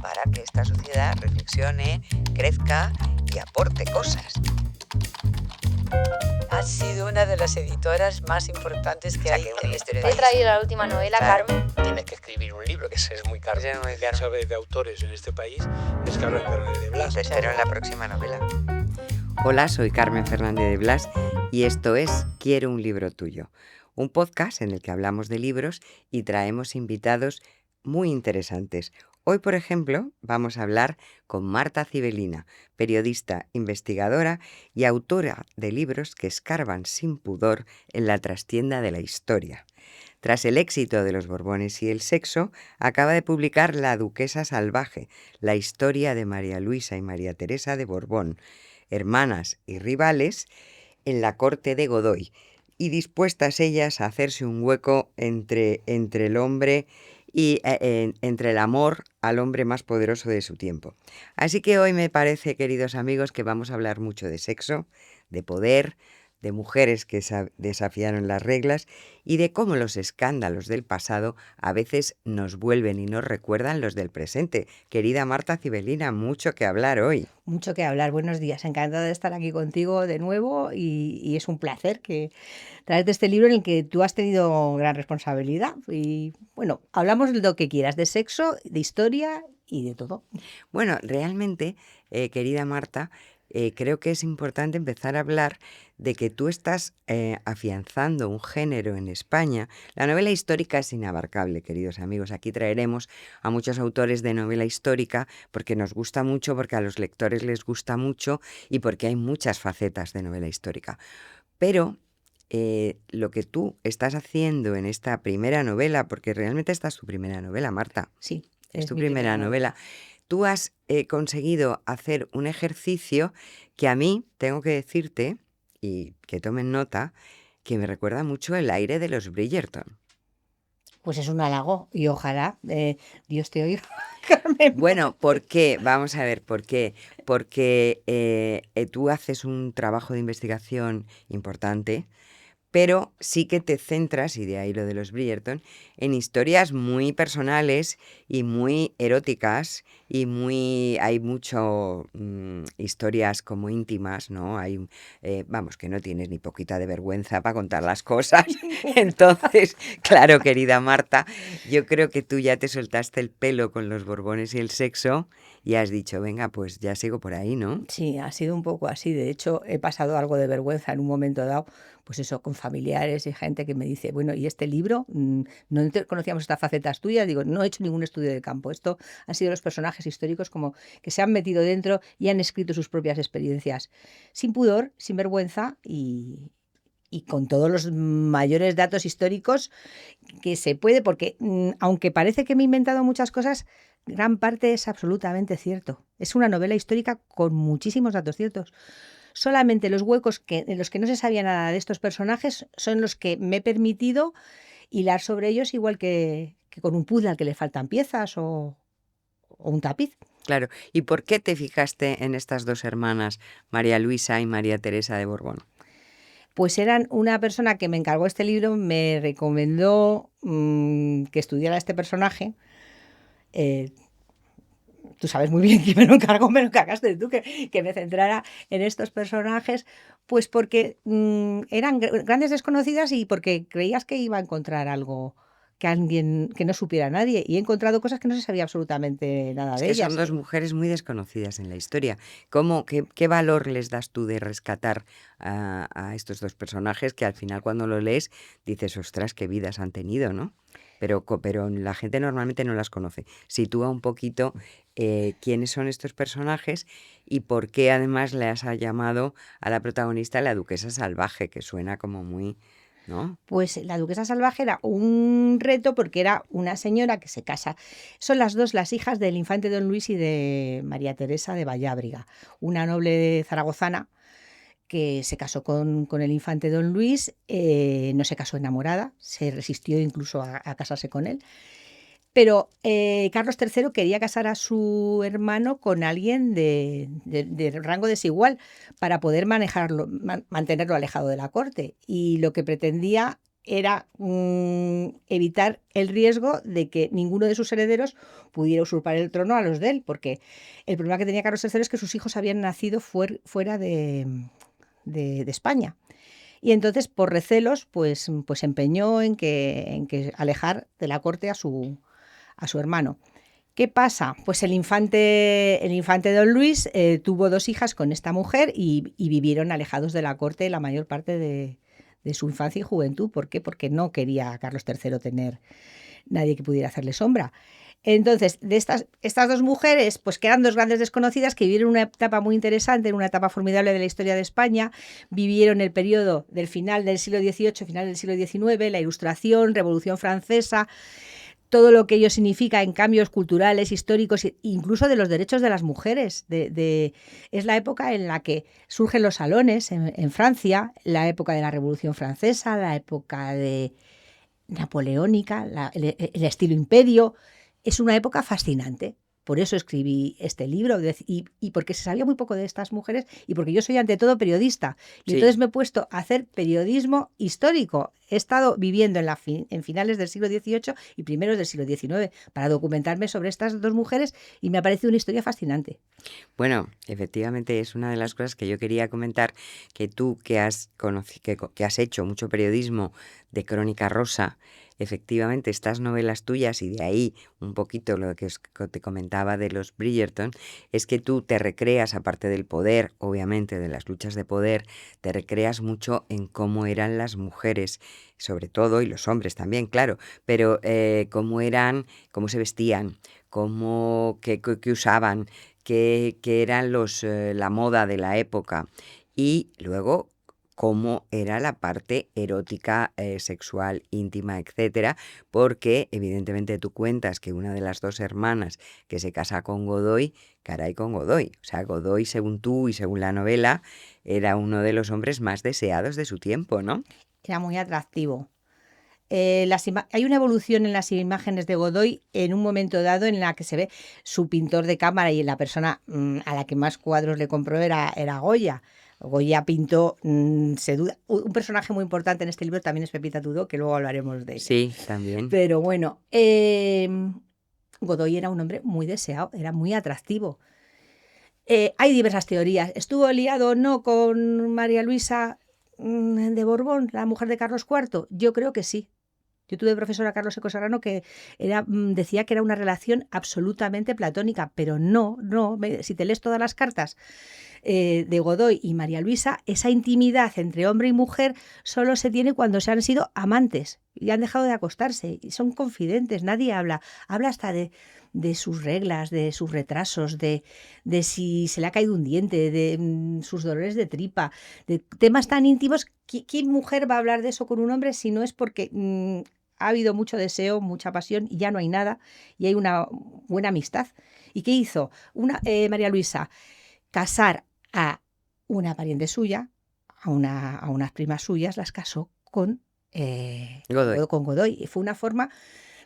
para que esta sociedad reflexione, crezca y aporte cosas. Has sido una de las editoras más importantes que hay en este He país. traído la última novela, Claro. Carmen. Tienes que escribir un libro, que ese es muy caro. Ese es muy caro. Sabe de autores en este país, es Carmen Fernández de Blas. Te espero en la próxima novela. Hola, soy Carmen Fernández de Blas y esto es Quiero un libro tuyo, un podcast en el que hablamos de libros y traemos invitados muy interesantes. Hoy, por ejemplo, vamos a hablar con Marta Cibelina, periodista, investigadora y autora de libros que escarban sin pudor en la trastienda de la historia. Tras el éxito de Los Borbones y el sexo, acaba de publicar La Duquesa Salvaje, la historia de María Luisa y María Teresa de Borbón, hermanas y rivales en la corte de Godoy, y dispuestas ellas a hacerse un hueco entre el hombre y entre el amor al hombre más poderoso de su tiempo. Así que hoy me parece, queridos amigos, que vamos a hablar mucho de sexo, de poder, de mujeres que desafiaron las reglas y de cómo los escándalos del pasado a veces nos vuelven y nos recuerdan los del presente. Querida Marta Cibelina, mucho que hablar hoy. Mucho que hablar. Buenos días. Encantada de estar aquí contigo de nuevo y es un placer que traerte este libro en el que tú has tenido gran responsabilidad. Y bueno, hablamos de lo que quieras, de sexo, de historia y de todo. Bueno, realmente, querida Marta, creo que es importante empezar a hablar de que tú estás afianzando un género en España. La novela histórica es inabarcable, queridos amigos. Aquí traeremos a muchos autores de novela histórica porque nos gusta mucho, porque a los lectores les gusta mucho y porque hay muchas facetas de novela histórica. Pero lo que tú estás haciendo en esta primera novela, porque realmente esta es tu primera novela, Marta. Sí, Es tu mi primera novela. Tú has conseguido hacer un ejercicio que a mí, tengo que decirte, y que tomen nota, que me recuerda mucho el aire de los Bridgerton. Pues es un halago y ojalá Dios te oiga, Carmen. Bueno, ¿por qué? Vamos a ver, ¿por qué? Porque tú haces un trabajo de investigación importante, pero sí que te centras, y de ahí lo de los Bridgerton, en historias muy personales y muy eróticas y hay mucho historias como íntimas, ¿no? Vamos, que no tienes ni poquita de vergüenza para contar las cosas. Entonces, claro, querida Marta, yo creo que tú ya te soltaste el pelo con Los Borbones y el sexo y has dicho, venga, pues ya sigo por ahí, ¿no? Sí, ha sido un poco así. De hecho, he pasado algo de vergüenza en un momento dado, pues eso, con familiares y gente que me dice, bueno, ¿y este libro? No conocíamos estas facetas tuyas. Digo, no he hecho ningún estudio de campo. Esto han sido los personajes históricos como que se han metido dentro y han escrito sus propias experiencias. Sin pudor, sin vergüenza y con todos los mayores datos históricos que se puede, porque aunque parece que me he inventado muchas cosas, gran parte es absolutamente cierto. Es una novela histórica con muchísimos datos ciertos. Solamente los huecos en los que no se sabía nada de estos personajes son los que me he permitido hilar sobre ellos, igual que con un puzzle al que le faltan piezas o un tapiz. Claro. ¿Y por qué te fijaste en estas dos hermanas, María Luisa y María Teresa de Borbón? Pues eran una persona que me encargó este libro, me recomendó que estudiara este personaje. Tú sabes muy bien quién me lo encargó, me lo encargaste tú, que me centrara en estos personajes, pues porque eran grandes desconocidas y porque creías que iba a encontrar algo que alguien que no supiera nadie, y he encontrado cosas que no se sabía absolutamente nada Es de que ellas. son dos mujeres muy desconocidas en la historia. ¿Qué valor les das tú de rescatar a estos dos personajes que al final cuando lo lees dices, ostras, qué vidas han tenido, ¿no? Pero la gente normalmente no las conoce. Sitúa un poquito quiénes son estos personajes y por qué además le has llamado a la protagonista la Duquesa Salvaje, que suena como muy, ¿no? Pues la Duquesa Salvaje era un reto porque era una señora que se casa. Son las dos las hijas del infante Don Luis y de María Teresa de Vallábriga, una noble zaragozana que se casó con el infante Don Luis, no se casó enamorada, se resistió incluso a casarse con él. Pero Carlos III quería casar a su hermano con alguien de rango desigual para poder mantenerlo alejado de la corte. Y lo que pretendía era evitar el riesgo de que ninguno de sus herederos pudiera usurpar el trono a los de él, porque el problema que tenía Carlos III es que sus hijos habían nacido fuera de España. Y entonces, por recelos, pues se empeñó en que alejar de la corte a su hermano. ¿Qué pasa? Pues el infante Don Luis tuvo 2 hijas con esta mujer y vivieron alejados de la corte la mayor parte de su infancia y juventud. ¿Por qué? Porque no quería a Carlos III tener nadie que pudiera hacerle sombra. Entonces, de estas 2 mujeres, pues que eran 2 grandes desconocidas, que vivieron una etapa muy interesante, una etapa formidable de la historia de España, vivieron el periodo del final del siglo XVIII, final del siglo XIX, la Ilustración, Revolución Francesa, todo lo que ello significa en cambios culturales, históricos, incluso de los derechos de las mujeres. Es la época en la que surgen los salones en Francia, la época de la Revolución Francesa, la época napoleónica, el estilo imperio. Es una época fascinante. Por eso escribí este libro y porque se sabía muy poco de estas mujeres y porque yo soy ante todo periodista. Y Sí. entonces me he puesto a hacer periodismo histórico. He estado viviendo en finales del siglo XVIII y primeros del siglo XIX para documentarme sobre estas 2 mujeres y me ha parecido una historia fascinante. Bueno, efectivamente es una de las cosas que yo quería comentar, que tú que has hecho mucho periodismo de crónica rosa, efectivamente estas novelas tuyas y de ahí un poquito lo que te comentaba de los Bridgerton, es que tú te recreas, aparte del poder, obviamente de las luchas de poder, te recreas mucho en cómo eran las mujeres, sobre todo, y los hombres también, claro, pero cómo cómo se vestían, qué usaban, que eran la moda de la época y luego cómo era la parte erótica, sexual, íntima, etcétera, porque evidentemente tú cuentas que una de las 2 hermanas que se casa con Godoy, caray con Godoy, o sea, Godoy, según tú y según la novela, era uno de los hombres más deseados de su tiempo, ¿no? Era muy atractivo. Hay una evolución en las imágenes de Godoy en un momento dado en la que se ve su pintor de cámara y la persona a la que más cuadros le compró era Goya. Goya pintó, se duda, un personaje muy importante en este libro también es Pepita Tudó, que luego hablaremos de ella. Sí, también. Pero bueno, Godoy era un hombre muy deseado, era muy atractivo. Hay diversas teorías. ¿Estuvo liado o no con María Luisa de Borbón, la mujer de Carlos IV? Yo creo que sí. Yo tuve profesora Carlos Seco Serrano que decía que era una relación absolutamente platónica, pero no, si te lees todas las cartas de Godoy y María Luisa, esa intimidad entre hombre y mujer solo se tiene cuando se han sido amantes y han dejado de acostarse y son confidentes, nadie habla hasta de sus reglas, de sus retrasos, de si se le ha caído un diente, de sus dolores de tripa, de temas tan íntimos. ¿Qué mujer va a hablar de eso con un hombre si no es porque ha habido mucho deseo, mucha pasión y ya no hay nada y hay una buena amistad? ¿Y qué hizo María Luisa? Casar a una pariente suya, a unas primas suyas, las casó con Godoy. Y fue una forma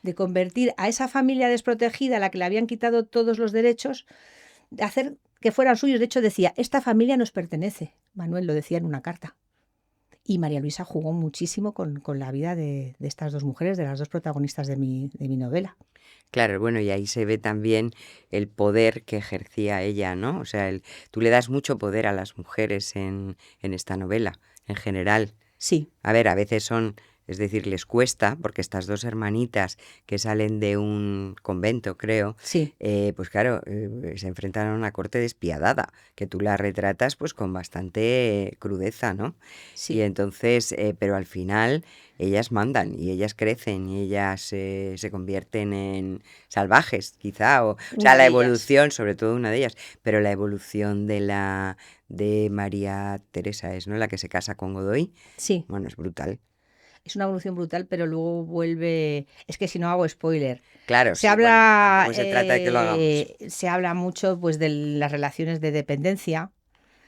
de convertir a esa familia desprotegida a la que le habían quitado todos los derechos, de hacer que fueran suyos. De hecho decía, esta familia nos pertenece. Manuel lo decía en una carta. Y María Luisa jugó muchísimo con la vida de estas 2 mujeres, de las 2 protagonistas de mi novela. Claro, bueno, y ahí se ve también el poder que ejercía ella, ¿no? O sea, tú le das mucho poder a las mujeres en esta novela, en general. Sí. A ver, a veces es decir, les cuesta, porque estas 2 hermanitas que salen de un convento, creo, Sí. Pues claro, se enfrentan a una corte despiadada, que tú la retratas pues con bastante crudeza, ¿no? Sí. Y entonces, pero al final ellas mandan y ellas crecen y ellas se convierten en salvajes, quizá, o sea, la evolución, sobre todo una de ellas, pero la evolución de María Teresa es, ¿no? La que se casa con Godoy. Sí. Bueno, es brutal. Es una evolución brutal, pero luego vuelve. Es que si no hago spoiler. Claro, se habla. Bueno, se trata de que lo hagamos. Se habla mucho, pues, de las relaciones de dependencia,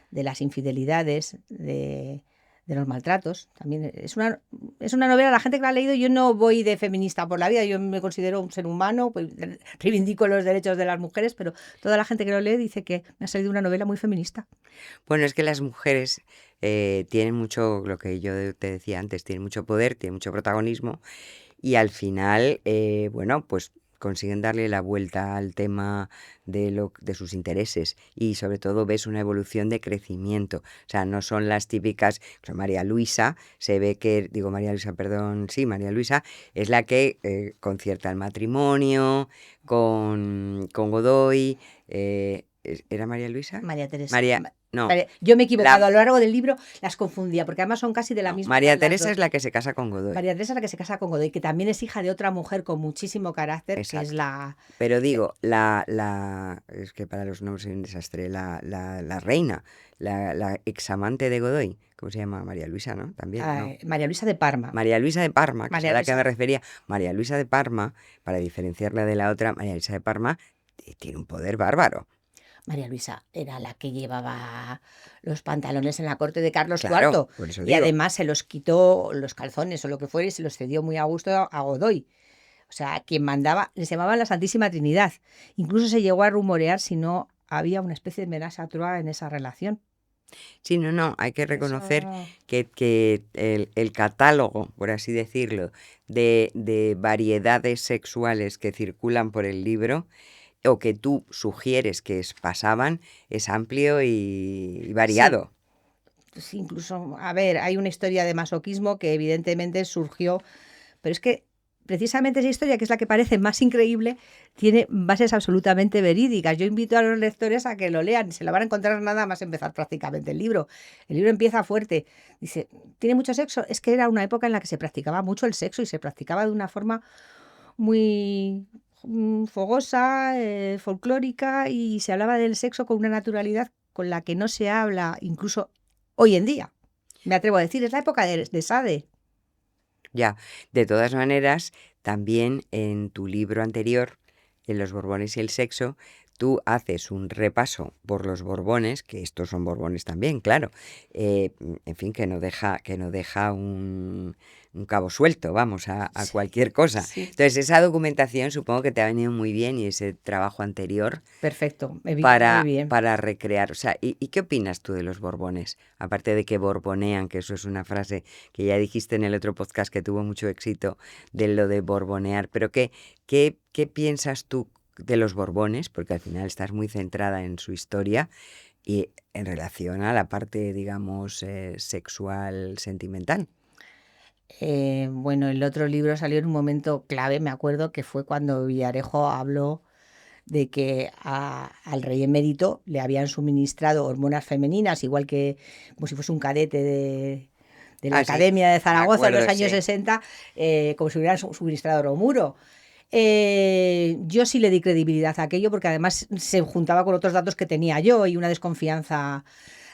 de las infidelidades, de de los maltratos. También es una novela, la gente que la ha leído, yo no voy de feminista por la vida, yo me considero un ser humano, pues reivindico los derechos de las mujeres, pero toda la gente que lo lee dice que me ha salido una novela muy feminista. Bueno, es que las mujeres tienen mucho, lo que yo te decía antes, tienen mucho poder, tienen mucho protagonismo y al final, bueno, pues consiguen darle la vuelta al tema de sus intereses y sobre todo ves una evolución de crecimiento. O sea, no son las típicas, María Luisa, se ve que, digo María Luisa, perdón, sí, María Luisa es la que concierta el matrimonio con Godoy. ¿Era María Luisa? María Teresa. No. Yo me he equivocado, a lo largo del libro las confundía, porque además son casi de la misma. María Teresa es la que se casa con Godoy. María Teresa es la que se casa con Godoy, que también es hija de otra mujer con muchísimo carácter, Exacto. que es la... Pero digo, es que para los nombres soy un desastre, la reina, la examante de Godoy, ¿cómo se llama? María Luisa, ¿no? También, ¿no? María Luisa de Parma. María Luisa de Parma, que María es a la Luisa. que me refería. María Luisa de Parma, para diferenciarla de la otra, María Luisa de Parma tiene un poder bárbaro. María Luisa era la que llevaba los pantalones en la corte de Carlos Claro, IV por eso y digo. además se los quitó los calzones o lo que fuera y se los cedió muy a gusto a Godoy. O sea, quien mandaba, les llamaban la Santísima Trinidad. Incluso se llegó a rumorear si no había una especie de menage à trois en esa relación. Sí, no, hay que reconocer Eso... que el catálogo, por así decirlo, de variedades sexuales que circulan por el libro o que tú sugieres que pasaban es amplio y variado. Sí. Pues incluso, a ver, hay una historia de masoquismo que evidentemente surgió, pero es que precisamente esa historia, que es la que parece más increíble, tiene bases absolutamente verídicas. Yo invito a los lectores a que lo lean, se lo van a encontrar nada más empezar prácticamente el libro. El libro empieza fuerte, dice, ¿tiene mucho sexo? Es que era una época en la que se practicaba mucho el sexo y se practicaba de una forma muy fogosa, folclórica, y se hablaba del sexo con una naturalidad con la que no se habla incluso hoy en día. Me atrevo a decir, es la época de Sade. Ya, de todas maneras, también en tu libro anterior, en Los Borbones y el sexo, tú haces un repaso por los Borbones, que estos son Borbones también, claro, en fin, que no deja un cabo suelto, vamos, a Sí, cualquier cosa. sí. Entonces, esa documentación supongo que te ha venido muy bien y ese trabajo anterior Perfecto, me vino muy bien. para recrear. O sea, ¿y qué opinas tú de los Borbones? Aparte de que borbonean, que eso es una frase que ya dijiste en el otro podcast que tuvo mucho éxito, de lo de borbonear, pero ¿qué piensas tú de los Borbones? Porque al final estás muy centrada en su historia y en relación a la parte, digamos, sexual, sentimental. Bueno, el otro libro salió en un momento clave, me acuerdo, que fue cuando Villarejo habló de que al rey emérito le habían suministrado hormonas femeninas, igual que como si fuese un cadete de la Sí, Academia de Zaragoza en los acuerdo, años sí. 60, como si hubieran suministrado Romuro. Yo sí le di credibilidad a aquello porque además se juntaba con otros datos que tenía yo y una desconfianza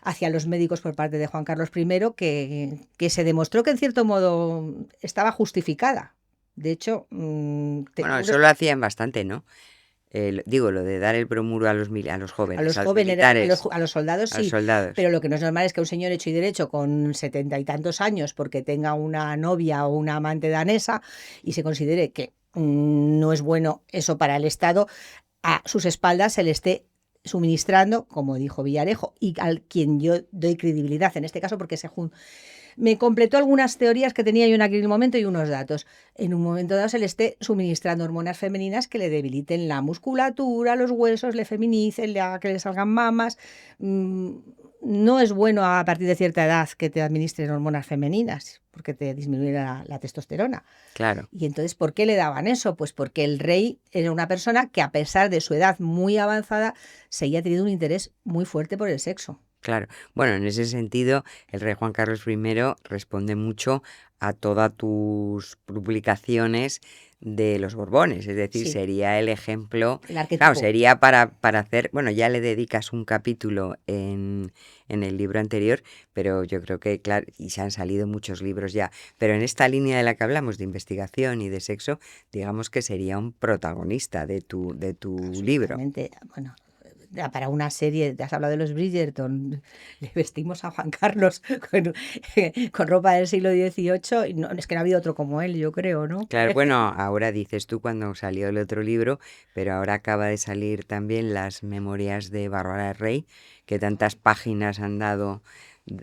hacia los médicos por parte de Juan Carlos I que se demostró que en cierto modo estaba justificada. De hecho, Bueno, eso lo hacían bastante, ¿no? Digo, lo de dar el bromuro a los jóvenes, a los los jóvenes, militares, a los soldados a los sí, soldados. pero lo que no es normal es que un señor hecho y derecho con 70 y tantos años, porque tenga una novia o una amante danesa y se considere que no es bueno eso para el Estado, a sus espaldas se le esté suministrando, como dijo Villarejo, y al quien yo doy credibilidad en este caso porque me completó algunas teorías que tenía yo en aquel momento y unos datos. En un momento dado se le esté suministrando hormonas femeninas que le debiliten la musculatura, los huesos, le feminicen, que le salgan mamas. No es bueno a partir de cierta edad que te administren hormonas femeninas porque te disminuye la testosterona. Claro. Y entonces, ¿por qué le daban eso? Pues porque el rey era una persona que a pesar de su edad muy avanzada seguía teniendo un interés muy fuerte por el sexo. Claro. Bueno, en ese sentido, el rey Juan Carlos I responde mucho a todas tus publicaciones de los Borbones, es decir, Sí. sería el ejemplo, El arquetipo. claro, sería para hacer, bueno, ya le dedicas un capítulo en el libro anterior, pero yo creo que, claro, y se han salido muchos libros ya, pero en esta línea de la que hablamos de investigación y de sexo, digamos que sería un protagonista de tu libro. Absolutamente. Bueno, para una serie, te has hablado de los Bridgerton, le vestimos a Juan Carlos con ropa del siglo XVIII, y no, es que no ha habido otro como él, yo creo, ¿no? Claro, bueno, ahora dices tú cuando salió el otro libro, pero ahora acaba de salir también las memorias de Bárbara Rey, que tantas páginas han dado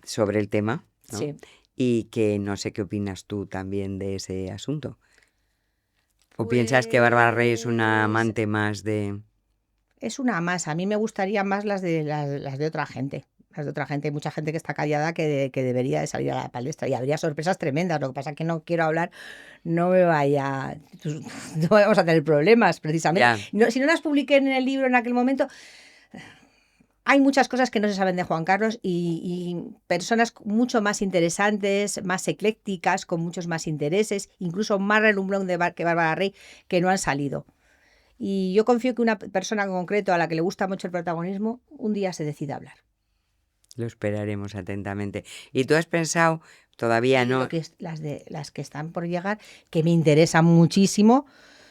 sobre el tema, ¿no? Sí. Y que no sé qué opinas tú también de ese asunto. ¿O piensas que Bárbara Rey es una Pues amante más de... es una más. A mí me gustaría más las de otra gente. Las de otra gente. Hay mucha gente que está callada que debería de salir a la palestra. Y habría sorpresas tremendas. Lo que pasa es que no quiero hablar, no me vaya... No vamos a tener problemas, precisamente. Ya, No, si no las publiqué en el libro en aquel momento, hay muchas cosas que no se saben de Juan Carlos y personas mucho más interesantes, más eclécticas, con muchos más intereses, incluso más relumbrón que Bárbara Rey, que no han salido. Y yo confío que una persona en concreto a la que le gusta mucho el protagonismo, un día se decida hablar. lo esperaremos atentamente. ¿Y tú has pensado, todavía Y no? lo que las que están por llegar, que me interesan muchísimo,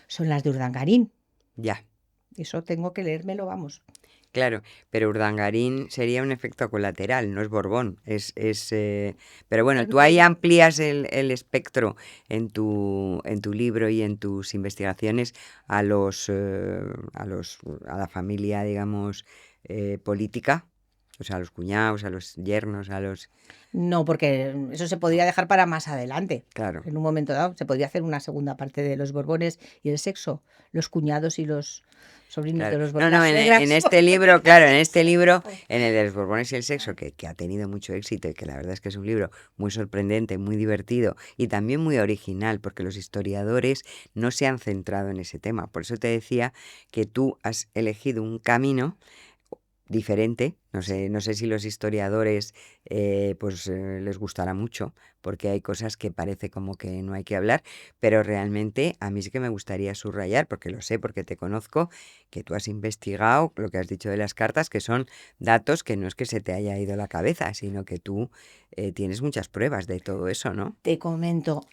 son las de Urdangarín. Ya, Eso tengo que leérmelo, vamos. claro, pero Urdangarín sería un efecto colateral, no es Borbón. Pero bueno, tú ahí amplías el espectro en tu libro y en tus investigaciones a a la familia, digamos, política, o sea, a los cuñados, a los yernos, a los... No, porque eso se podría dejar para más adelante. Claro. En un momento dado se podría hacer una segunda parte de los Borbones y el sexo, los cuñados y los sobrinos Claro. de los No, Borbones. no, en este libro, claro, en este libro, en el de los Borbones y el sexo, que ha tenido mucho éxito y que la verdad es que es un libro muy sorprendente, muy divertido y también muy original, porque los historiadores no se han centrado en ese tema. Por eso te decía que tú has elegido un camino diferente. No sé si los historiadores les gustará mucho, porque hay cosas que parece como que no hay que hablar, pero realmente a mí sí que me gustaría subrayar, porque lo sé, porque te conozco, que tú has investigado lo que has dicho de las cartas, que son datos que no es que se te haya ido la cabeza, sino que tú tienes muchas pruebas de todo eso, ¿no? Te comento,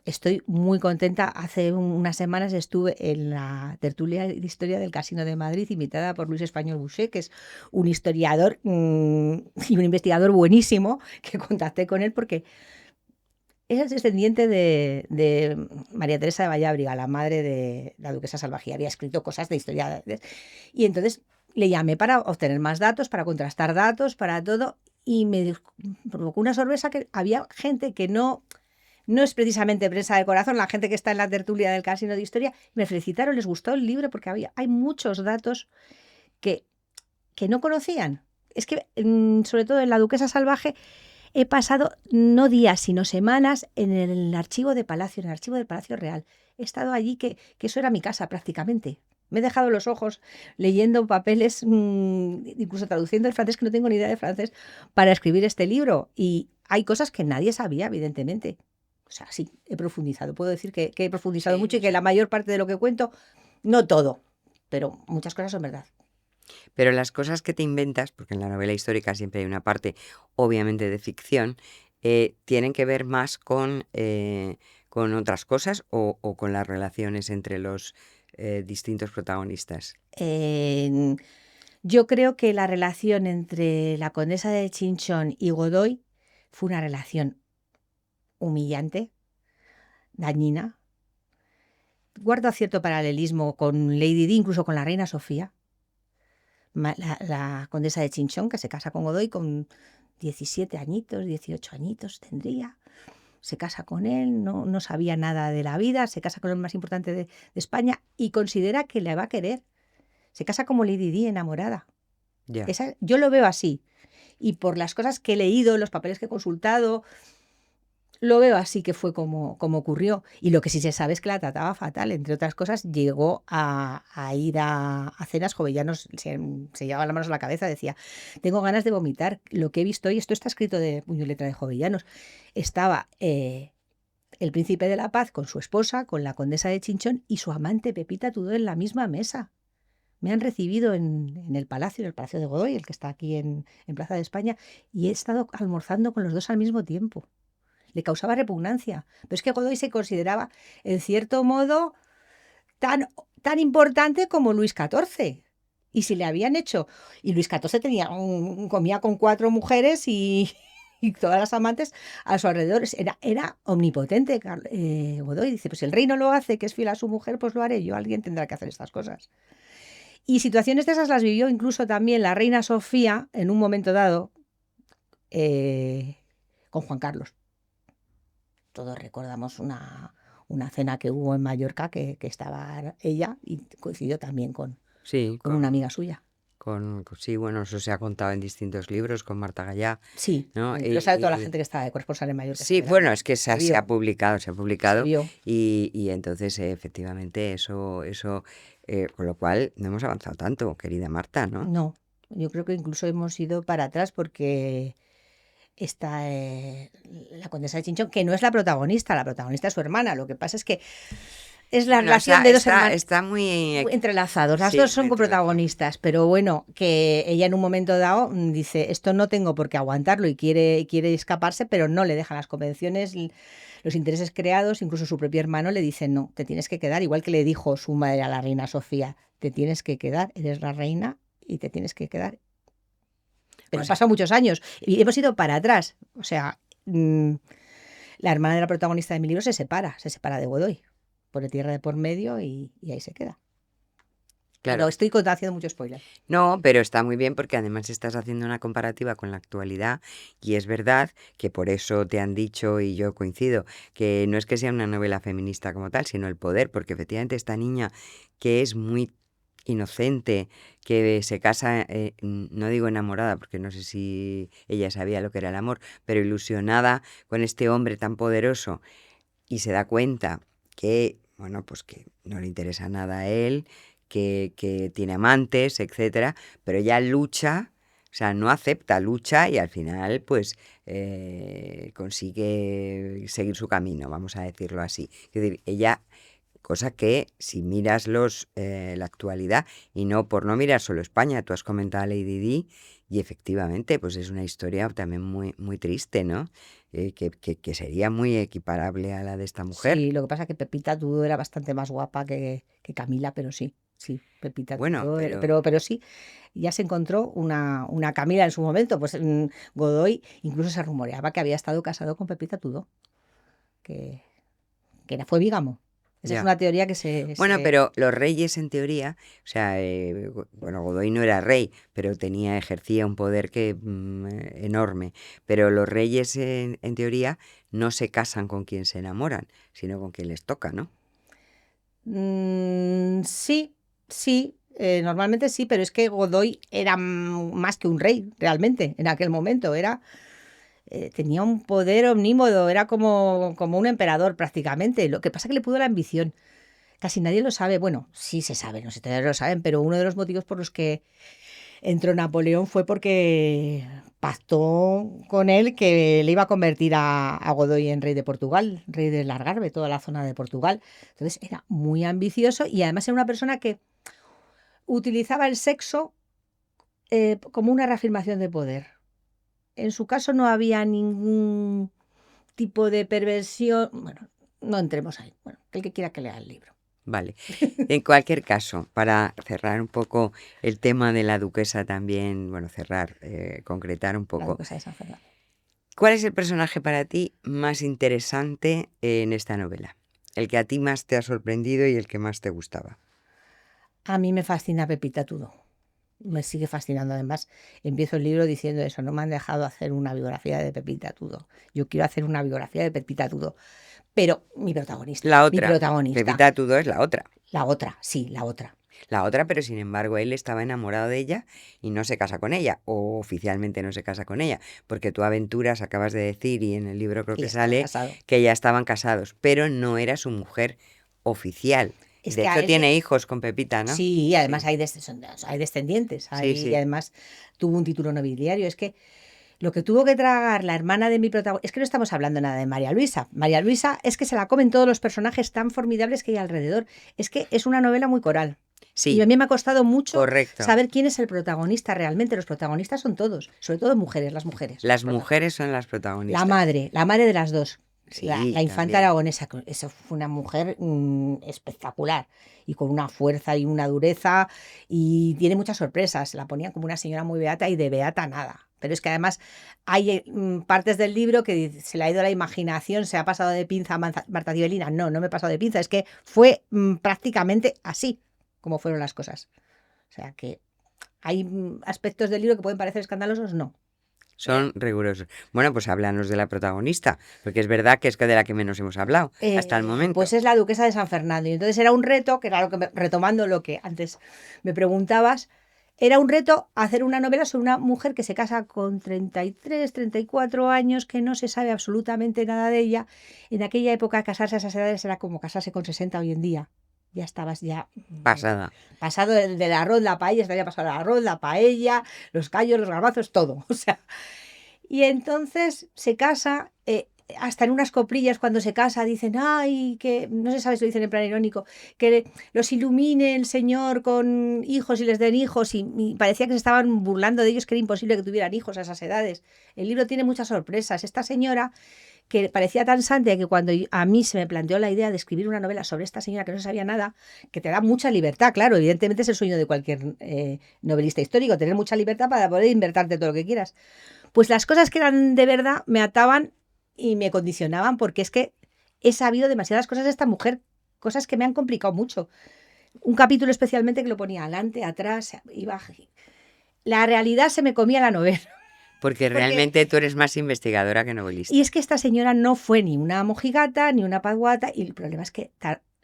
estoy muy contenta. Hace unas semanas estuve en la tertulia de historia del Casino de Madrid, invitada por Luis Español Boucher, que es un historiador y un investigador buenísimo, que contacté con él porque es descendiente de María Teresa de Vallábriga, la madre de la duquesa Salvaje. Había escrito cosas de historia. Y entonces le llamé para obtener más datos, para contrastar datos, para todo. Y me provocó una sorpresa que había gente que no es precisamente prensa de corazón, la gente que está en la tertulia del Casino de Historia, me felicitaron, les gustó el libro porque hay muchos datos que no conocían. Es que, sobre todo en la Duquesa Salvaje, he pasado no días, sino semanas en el archivo de Palacio, en el archivo del Palacio Real. He estado allí, que eso era mi casa prácticamente. Me he dejado los ojos leyendo papeles, incluso traduciendo el francés, que no tengo ni idea de francés, para escribir este libro. Y hay cosas que nadie sabía, evidentemente. O sea, sí, he profundizado. Puedo decir que he profundizado mucho y que la mayor parte de lo que cuento, no todo, pero muchas cosas son verdad. Pero las cosas que te inventas, porque en la novela histórica siempre hay una parte obviamente de ficción, tienen que ver más con otras cosas o con las relaciones entre los distintos protagonistas. Yo creo que la relación entre la condesa de Chinchón y Godoy fue una relación humillante, dañina. Guardo cierto paralelismo con Lady Di, incluso con la reina Sofía. La condesa de Chinchón, que se casa con Godoy con 17 añitos, 18 añitos tendría. Se casa con él, no sabía nada de la vida, se casa con el más importante de España y considera que le va a querer. Se casa como Lady Di, enamorada. Ya. Yo lo veo así. Y por las cosas que he leído, los papeles que he consultado, lo veo así, que fue como ocurrió. Y lo que sí se sabe es que la trataba fatal. Entre otras cosas, llegó a ir a cenas. Jovellanos se llevaba las manos a la cabeza, decía, tengo ganas de vomitar. Lo que he visto, y esto está escrito de puño y letra de Jovellanos, estaba el príncipe de la Paz con su esposa, con la condesa de Chinchón y su amante Pepita Tudó en la misma mesa. Me han recibido en el Palacio de Godoy, el que está aquí en Plaza de España, y he estado almorzando con los dos al mismo tiempo. Le causaba repugnancia. Pero es que Godoy se consideraba, en cierto modo, tan importante como Luis XIV. Y si le habían hecho, y Luis XIV comía con 4 mujeres y todas las amantes a su alrededor. Era omnipotente. Godoy dice, pues si el rey no lo hace, que es fiel a su mujer, pues lo haré yo, alguien tendrá que hacer estas cosas. Y situaciones de esas las vivió incluso también la reina Sofía en un momento dado con Juan Carlos. Todos recordamos una cena que hubo en Mallorca que estaba ella y coincidió también con Sí, una amiga suya. Sí, bueno, eso se ha contado en distintos libros con Marta Gallá, Sí, ¿no? lo sabe toda la gente que estaba de corresponsal en Mallorca. Sí, bueno, es que se vio. ha publicado, Se vio. y entonces efectivamente eso con lo cual no hemos avanzado tanto, querida Marta, ¿no? No, yo creo que incluso hemos ido para atrás porque está la condesa de Chinchón, que no es la protagonista es su hermana. Lo que pasa es que es la relación de dos hermanos. Está muy Entrelazados, las sí, dos son muy coprotagonistas, pero bueno, que ella en un momento dado dice, esto no tengo por qué aguantarlo y quiere escaparse, pero no le dejan las convenciones, los intereses creados, incluso su propio hermano le dice, no, te tienes que quedar, igual que le dijo su madre a la reina Sofía, te tienes que quedar, eres la reina y te tienes que quedar. Pero han pasado muchos años y hemos ido para atrás, o sea, la hermana de la protagonista de mi libro se separa de Godoy. Pone tierra de por medio y ahí se queda. claro. Pero estoy haciendo mucho spoiler. No, pero está muy bien porque además estás haciendo una comparativa con la actualidad y es verdad que por eso te han dicho, y yo coincido, que no es que sea una novela feminista como tal, sino el poder, porque efectivamente esta niña que es muy inocente, que se casa, no digo enamorada, porque no sé si ella sabía lo que era el amor, pero ilusionada con este hombre tan poderoso y se da cuenta que, bueno, pues que no le interesa nada a él, que tiene amantes, etcétera, pero ella lucha, o sea, no acepta, lucha y al final, pues, consigue seguir su camino, vamos a decirlo así. Es decir, ella, cosa que si miras la actualidad, y no por no mirar solo España, tú has comentado a Lady Di, y efectivamente, pues es una historia también muy, muy triste, ¿no? Que sería muy equiparable a la de esta mujer. Sí, lo que pasa es que Pepita Tudó era bastante más guapa que Camila, pero sí, Pepita Bueno, Tudó, pero sí, ya se encontró una Camila en su momento, pues Godoy incluso se rumoreaba que había estado casado con Pepita Tudó, que fue bígamo. Esa Ya. es una teoría que Bueno, pero los reyes en teoría, o sea, bueno, Godoy no era rey, pero ejercía un poder enorme. Pero los reyes en teoría no se casan con quien se enamoran, sino con quien les toca, ¿no? Sí, normalmente sí, pero es que Godoy era más que un rey, realmente, en aquel momento. Tenía un poder omnímodo, era como un emperador prácticamente. Lo que pasa es que le pudo la ambición. Casi nadie lo sabe. Bueno, sí se sabe, no sé, todos lo saben, pero uno de los motivos por los que entró Napoleón fue porque pactó con él que le iba a convertir a Godoy en rey de Portugal, rey del Algarve, toda la zona de Portugal. Entonces era muy ambicioso y además era una persona que utilizaba el sexo como una reafirmación de poder. En su caso no había ningún tipo de perversión. Bueno, no entremos ahí. Bueno, el que quiera que lea el libro. Vale. En cualquier caso, para cerrar un poco el tema de la duquesa también, bueno, concretar un La poco. duquesa de San Fernando. ¿Cuál es el personaje para ti más interesante en esta novela? El que a ti más te ha sorprendido y el que más te gustaba. A mí me fascina Pepita Tudó. Me sigue fascinando. Además, empiezo el libro diciendo eso, no me han dejado hacer una biografía de Pepita Tudó. Yo quiero hacer una biografía de Pepita Tudó. Pero mi protagonista. La otra. Mi protagonista. Pepita Tudó es la otra. La otra, sí, la otra. La otra, pero sin embargo él estaba enamorado de ella y no se casa con ella, o oficialmente no se casa con ella, porque tú Aventuras acabas de decir, y en el libro creo que sale, que ya estaban casados, pero no era su mujer oficial. Es de que hecho tiene hijos con Pepita, ¿no? Sí, y además hay descendientes, Sí. y además tuvo un título nobiliario. Es que lo que tuvo que tragar la hermana de mi protagonista, es que no estamos hablando nada de María Luisa. María Luisa es que se la comen todos los personajes tan formidables que hay alrededor. Es que es una novela muy coral. Sí. Y a mí me ha costado mucho Correcto. saber quién es el protagonista realmente. Los protagonistas son todos, sobre todo mujeres, las mujeres. Las mujeres son las protagonistas. La madre de las dos. Sí, la infanta también. aragonesa, eso fue una mujer espectacular y con una fuerza y una dureza y tiene muchas sorpresas. La ponían como una señora muy beata y de beata nada. Pero es que además hay partes del libro que se le ha ido la imaginación, se ha pasado de pinza a Marta Cibelina. No, no me he pasado de pinza, es que fue prácticamente así como fueron las cosas. O sea que hay aspectos del libro que pueden parecer escandalosos, no. Son rigurosos. Bueno, pues háblanos de la protagonista, porque es verdad que es de la que menos hemos hablado hasta el momento. Pues es la duquesa de San Fernando. Y entonces era un reto, que era lo que retomando lo que antes me preguntabas, era un reto hacer una novela sobre una mujer que se casa con 33, 34 años, que no se sabe absolutamente nada de ella. En aquella época casarse a esas edades era como casarse con 60 hoy en día. Ya estabas Pasada. pasado del arroz, la paella, estaría pasado el arroz, la paella, los callos, los garbanzos, todo. O sea, y entonces se casa, hasta en unas coplillas cuando se casa dicen, ay, que no se sabe si lo dicen en plan irónico, que los ilumine el Señor con hijos y les den hijos, y parecía que se estaban burlando de ellos, que era imposible que tuvieran hijos a esas edades. El libro tiene muchas sorpresas. Esta señora, que parecía tan santa, que cuando a mí se me planteó la idea de escribir una novela sobre esta señora que no sabía nada, que te da mucha libertad, claro, evidentemente es el sueño de cualquier novelista histórico, tener mucha libertad para poder inventarte todo lo que quieras. Pues las cosas que eran de verdad me ataban y me condicionaban, porque es que he sabido demasiadas cosas de esta mujer, cosas que me han complicado mucho. Un capítulo especialmente que lo ponía adelante, atrás, iba. La realidad se me comía la novela. Porque realmente tú eres más investigadora que novelista. Y es que esta señora no fue ni una mojigata ni una paguata, y el problema es que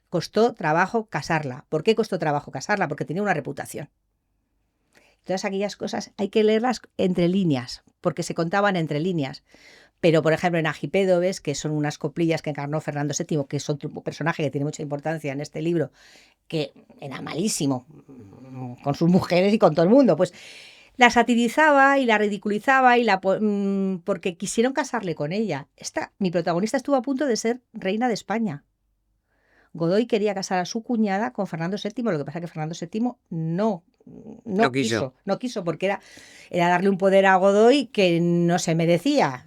costó trabajo casarla. ¿Por qué costó trabajo casarla? Porque tenía una reputación. Todas aquellas cosas hay que leerlas entre líneas, porque se contaban entre líneas. Pero, por ejemplo, en Agipédobes, que son unas coplillas que encarnó Fernando VII, que es otro personaje que tiene mucha importancia en este libro, que era malísimo con sus mujeres y con todo el mundo, pues la satirizaba y la ridiculizaba porque quisieron casarle con ella. Mi protagonista estuvo a punto de ser reina de España. Godoy quería casar a su cuñada con Fernando VII, lo que pasa es que Fernando VII no quiso, porque era darle un poder a Godoy que no se merecía.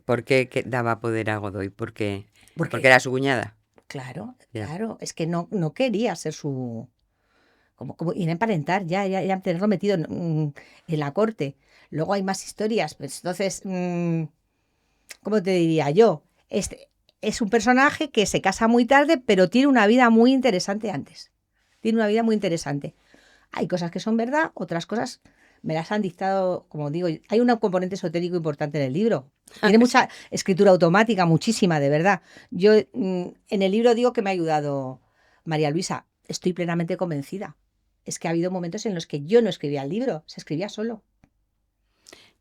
¿Por qué daba poder a Godoy? Porque era su cuñada. Claro, Ya. claro, es que no quería ser su... Como ir a emparentar, ya tenerlo metido en la corte. Luego hay más historias, pues entonces, ¿cómo te diría yo? Es un personaje que se casa muy tarde, pero tiene una vida muy interesante antes. Tiene una vida muy interesante. Hay cosas que son verdad, otras cosas me las han dictado, como digo, hay un componente esotérico importante en el libro. Tiene mucha escritura automática, muchísima, de verdad. Yo en el libro digo que me ha ayudado María Luisa. Estoy plenamente convencida. Es que ha habido momentos en los que yo no escribía el libro, se escribía solo.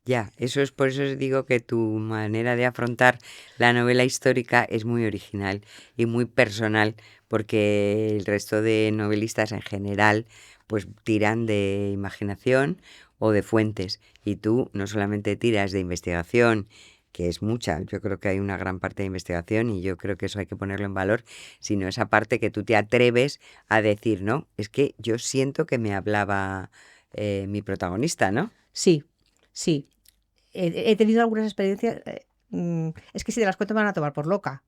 Ya, por eso os digo que tu manera de afrontar la novela histórica es muy original y muy personal, porque el resto de novelistas en general pues tiran de imaginación o de fuentes, y tú no solamente tiras de investigación, que es mucha, yo creo que hay una gran parte de investigación y yo creo que eso hay que ponerlo en valor, sino esa parte que tú te atreves a decir, no, es que yo siento que me hablaba mi protagonista, ¿no? Sí. He tenido algunas experiencias. Es que si te las cuento me van a tomar por loca.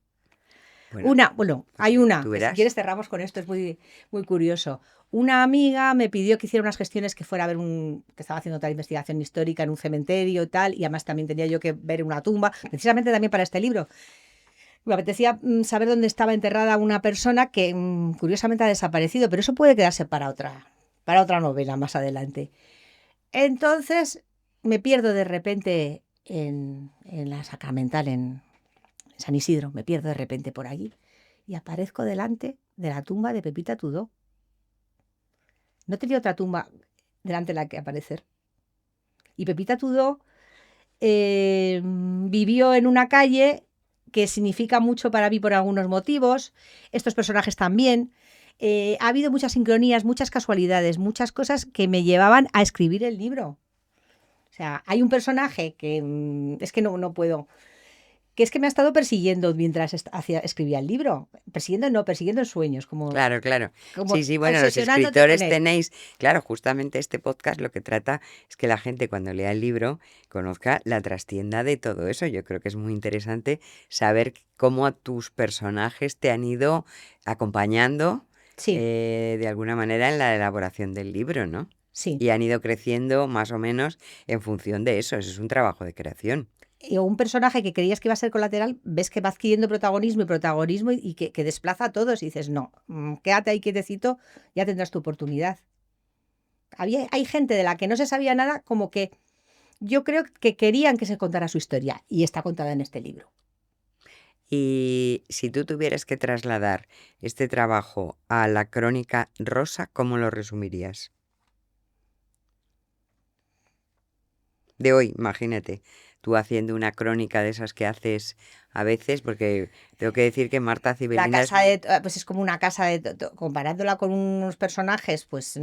Hay una. Tú Que si verás. quieres cerramos con esto, es muy, muy curioso. Una amiga me pidió que hiciera unas gestiones, que fuera a ver que estaba haciendo tal investigación histórica en un cementerio y tal, y además también tenía yo que ver una tumba, precisamente también para este libro. Me apetecía saber dónde estaba enterrada una persona que curiosamente ha desaparecido, pero eso puede quedarse para otra novela más adelante. Entonces me pierdo de repente en la Sacramental, en San Isidro, me pierdo de repente por allí y aparezco delante de la tumba de Pepita Tudó. No tenía otra tumba delante de la que aparecer. Y Pepita Tudó vivió en una calle que significa mucho para mí por algunos motivos, estos personajes también. Ha habido muchas sincronías, muchas casualidades, muchas cosas que me llevaban a escribir el libro. O sea, hay un personaje que es que no puedo, Que es que me ha estado persiguiendo mientras escribía el libro. Persiguiendo en sueños, Claro, claro. como Sí, bueno, los obsesionándote con escritores él. tenéis, claro, justamente este podcast lo que trata es que la gente cuando lea el libro conozca la trastienda de todo eso. Yo creo que es muy interesante saber cómo a tus personajes te han ido acompañando Sí, de alguna manera en la elaboración del libro, ¿no? sí. Y han ido creciendo más o menos en función de eso. Eso es un trabajo de creación. Y un personaje que creías que iba a ser colateral, ves que va adquiriendo protagonismo y que desplaza a todos y dices, no, quédate ahí quietecito, ya tendrás tu oportunidad. Hay gente de la que no se sabía nada, como que yo creo que querían que se contara su historia y está contada en este libro. Y si tú tuvieras que trasladar este trabajo a la crónica rosa, ¿cómo lo resumirías? De hoy, imagínate, tú haciendo una crónica de esas que haces a veces, porque tengo que decir que Marta La Cibelina es... casa pues es como una casa comparándola con unos personajes, pues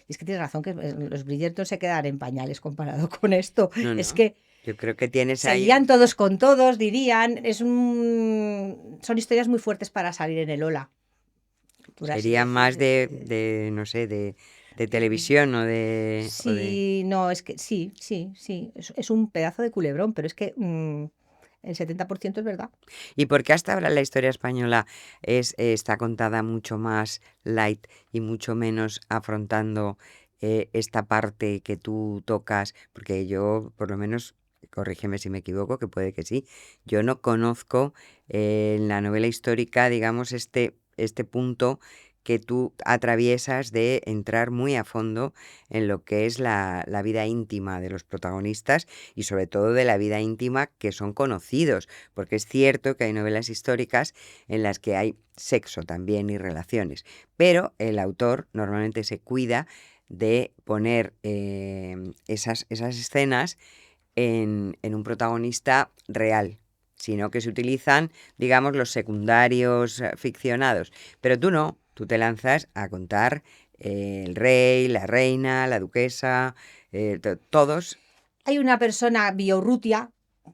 es que tienes razón que los Bridgerton se quedan en pañales comparado con esto. No, Es no, que yo creo que tienes ahí... seguían todos con todos, dirían. Son historias muy fuertes para salir en el Ola, por así Sería más decir. no sé, de televisión o de... Sí, no, es que sí. Es un pedazo de culebrón, pero es que el 70% es verdad. ¿Y por qué hasta ahora la historia española está contada mucho más light y mucho menos afrontando esta parte que tú tocas? Porque yo, por lo menos, corrígeme si me equivoco, que puede que sí, yo no conozco en la novela histórica, digamos, este punto que tú atraviesas de entrar muy a fondo en lo que es la vida íntima de los protagonistas y sobre todo de la vida íntima que son conocidos, porque es cierto que hay novelas históricas en las que hay sexo también y relaciones, pero el autor normalmente se cuida de poner esas escenas en un protagonista real, sino que se utilizan, digamos, los secundarios ficcionados. Pero tú no, tú te lanzas a contar el rey, la reina, la duquesa, todos. Hay una persona, Biorrutia,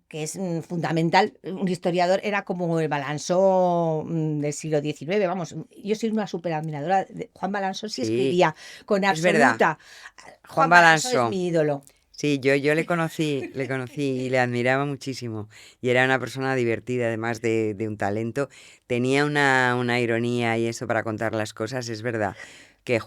que es fundamental, un historiador, era como el Balansó del siglo XIX, vamos, yo soy una súper admiradora de Juan Balansó, sí Sí, escribía con es verdad. absoluta. Juan Juan Balansó es Balansó. mi ídolo. Sí, yo le conocí y le admiraba muchísimo. Y era una persona divertida, además de un talento. Tenía una ironía y eso para contar las cosas, es verdad. Que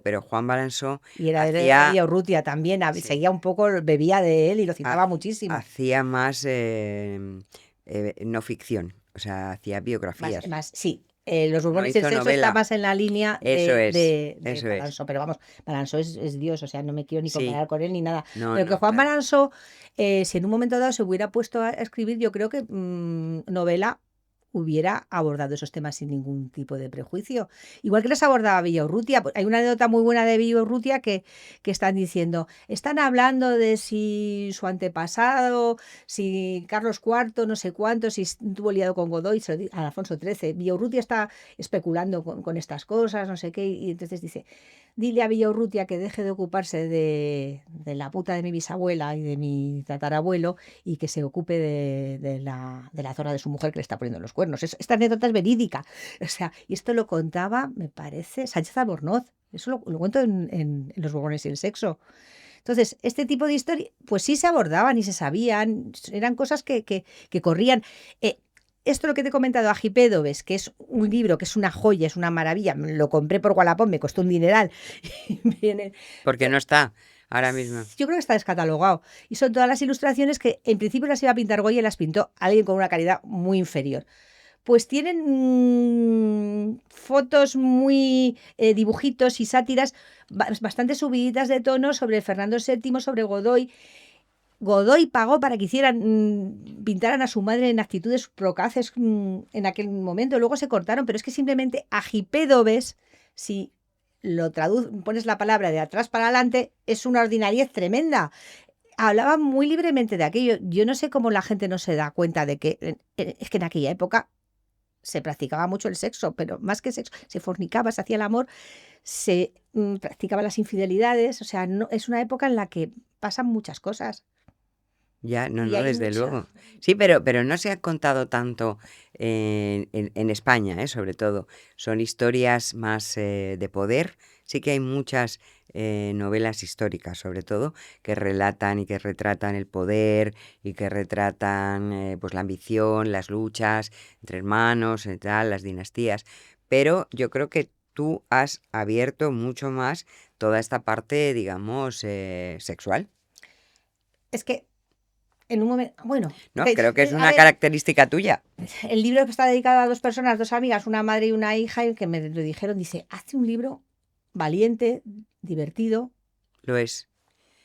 pero Juan Balansó Y era de hacía, Biorrutia también, sí, seguía un poco, bebía de él y lo ha- citaba muchísimo. hacía más no ficción, o sea, hacía Más, biografías. más, sí. Los No Borbones y el hizo sexo está novela. más en la línea Eso es, de eso es. Balansó, pero vamos, Balansó es Dios, o sea, no me quiero ni Sí, comparar con él ni nada. no, Pero que no, Juan claro. Balansó, si en un momento dado se hubiera puesto a escribir, yo creo que novela hubiera abordado esos temas sin ningún tipo de prejuicio. Igual que les abordaba Villaurrutia. Hay una anécdota muy buena de Villaurrutia que están diciendo, están hablando de si su antepasado, si Carlos IV, no sé cuánto, si estuvo liado con Godoy, a Alfonso XIII. Villaurrutia está especulando con estas cosas, no sé qué, y entonces dice, dile a Villaurrutia que deje de ocuparse de la puta de mi bisabuela y de mi tatarabuelo y que se ocupe de la zona de su mujer que le está poniendo los cuernos. Esta anécdota es verídica. O sea, y esto lo contaba, me parece, Sánchez Albornoz. Eso lo cuento en Los Borbones y el sexo. Entonces, este tipo de historias, pues sí se abordaban y se sabían, eran cosas que corrían. Esto lo que te he comentado, Agipédobes, que es un libro, que es una joya, es una maravilla, lo compré por Wallapop, me costó un dineral. Y viene, Porque no está ahora mismo. yo creo que está descatalogado. Y son todas las ilustraciones que en principio las iba a pintar Goya y las pintó alguien con una calidad muy inferior. Pues tienen fotos muy dibujitos y sátiras bastante subiditas de tono sobre Fernando VII, sobre Godoy. Godoy pagó para que pintaran a su madre en actitudes procaces en aquel momento. Luego se cortaron, pero es que simplemente Agipédobes, si pones la palabra de atrás para adelante, es una ordinariez tremenda. Hablaba muy libremente de aquello. Yo no sé cómo la gente no se da cuenta de que es que en aquella época se practicaba mucho el sexo, pero más que sexo, se fornicaba, se hacía el amor, se practicaban las infidelidades. O sea, no, es una época en la que pasan muchas cosas. Ya, no, Y no, hay desde mucha... luego. Sí, pero no se ha contado tanto en España, sobre todo. Son historias más de poder. Sí que hay muchas novelas históricas, sobre todo, que relatan y que retratan el poder y que retratan pues la ambición, las luchas entre hermanos, y tal, las dinastías. Pero yo creo que tú has abierto mucho más toda esta parte, digamos, sexual, Es que en un momento... Bueno, ¿no? Creo que es a una ver, característica tuya. el libro que está dedicado a dos personas, dos amigas, una madre y una hija, y que me lo dijeron, dice, hace un libro valiente, divertido, Lo es.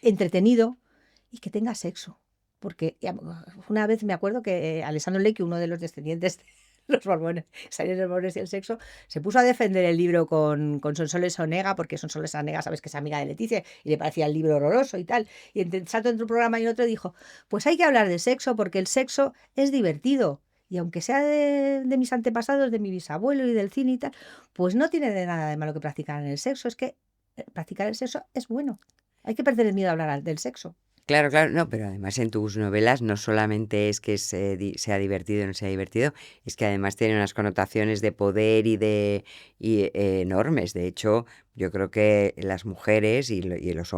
entretenido y que tenga sexo. Porque una vez me acuerdo que Alessandro Leckie, uno de los descendientes de los Borbones, salieron los Borbones y el sexo, se puso a defender el libro con Sonsoles Onega, porque Sonsoles Onega, sabes que es amiga de Leticia, y le parecía el libro horroroso y tal. Y salto entre un programa y otro dijo, pues hay que hablar de sexo, porque el sexo es divertido. Y aunque sea de mis antepasados, de mi bisabuelo y del cine y tal, pues no tiene de nada de malo que practicar el sexo. Es que practicar el sexo es bueno. Hay que perder el miedo a hablar del sexo. Claro, claro, no, pero además en tus novelas no solamente es que sea divertido o no sea divertido, es que además tiene unas connotaciones de poder enormes. De hecho, yo creo que las mujeres y los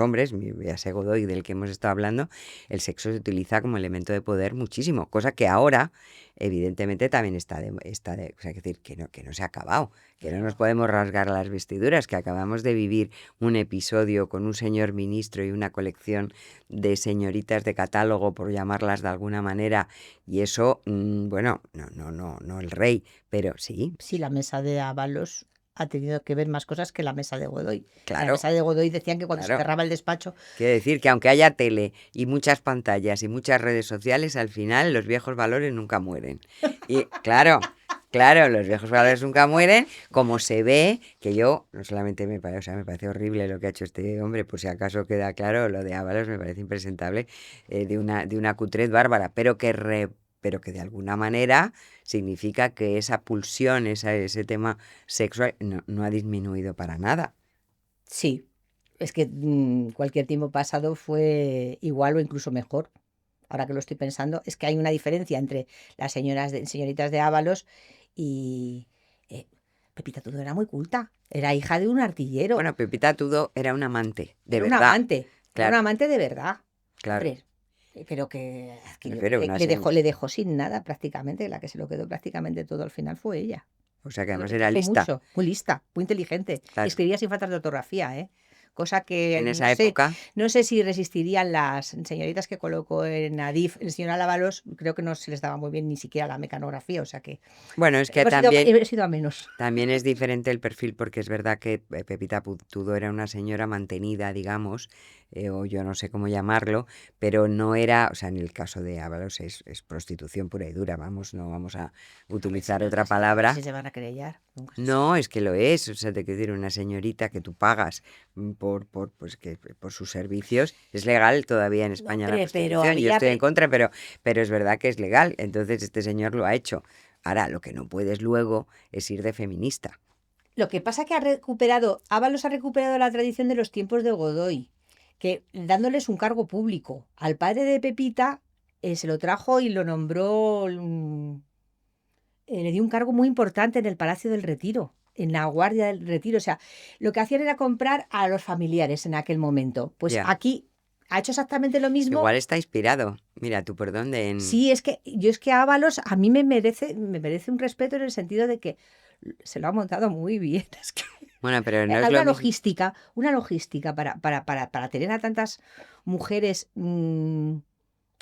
hombres, ese Godoy del que hemos estado hablando, el sexo se utiliza como elemento de poder muchísimo, cosa que ahora evidentemente también o sea, decir, que no se ha acabado, que no nos podemos rasgar las vestiduras, que acabamos de vivir un episodio con un señor ministro y una colección de señoritas de catálogo, por llamarlas de alguna manera, y eso, bueno, no el rey, pero sí, Sí, la mesa de Ábalos ha tenido que ver más cosas que la mesa de Godoy. En la claro, mesa de Godoy decían que cuando se claro. cerraba el despacho, Quiere decir que aunque haya tele y muchas pantallas y muchas redes sociales, al final los viejos valores nunca mueren. Y claro, los viejos valores nunca mueren, como se ve, que yo no solamente o sea, me parece horrible lo que ha hecho este hombre, por si acaso queda claro, lo de Ábalos me parece impresentable, de una cutrez bárbara, pero que de alguna manera significa que esa pulsión, ese tema sexual no ha disminuido para nada. sí, es que cualquier tiempo pasado fue igual o incluso mejor. Ahora que lo estoy pensando, es que hay una diferencia entre las señoritas de Ábalos y eh, Pepita Tudor era muy culta. Era hija de un artillero. Bueno, Pepita Tudo era un amante, de Era verdad. era un Claro, amante de verdad. claro. Hombre, pero que, Me refiero a una le dejó sin nada prácticamente. La que se lo quedó prácticamente todo al final fue ella. o sea que Lo además era dejó lista, mucho, muy lista, muy inteligente. claro. Escribía sin faltas de ortografía, ¿eh? Cosa que En esa época, no sé si resistirían las señoritas que colocó en Adif el señor Ábalos, creo que no se les daba muy bien ni siquiera la mecanografía, o sea que bueno, es que hemos ido a menos. también es diferente el perfil porque es verdad que Pepita Tudo era una señora mantenida, digamos, o yo no sé cómo llamarlo, pero no era, o sea, en el caso de Ábalos es prostitución pura y dura, vamos, no vamos a utilizar otra palabra. Si se van a querellar, nunca se sabe. No, es que lo es, o sea, te quiero decir, una señorita que tú pagas por sus servicios, es legal todavía en No, España la hombre, pero prostitución, y yo había... estoy en contra, pero es verdad que es legal, entonces este señor lo ha hecho. Ahora, lo que no puedes luego es ir de feminista. Lo que pasa que Ábalos ha recuperado la tradición de los tiempos de Godoy, que dándoles un cargo público. Al padre de Pepita se lo trajo y lo nombró, le dio un cargo muy importante en el Palacio del Retiro, en la Guardia del Retiro. O sea, lo que hacían era comprar a los familiares en aquel momento. Pues Ya, aquí ha hecho exactamente lo mismo. igual está inspirado. Mira, tú por dónde Sí, es que Ábalos a mí me merece un respeto en el sentido de que se lo ha montado muy bien. Es que Bueno, pero no es hay lo mismo. una logística para tener a tantas mujeres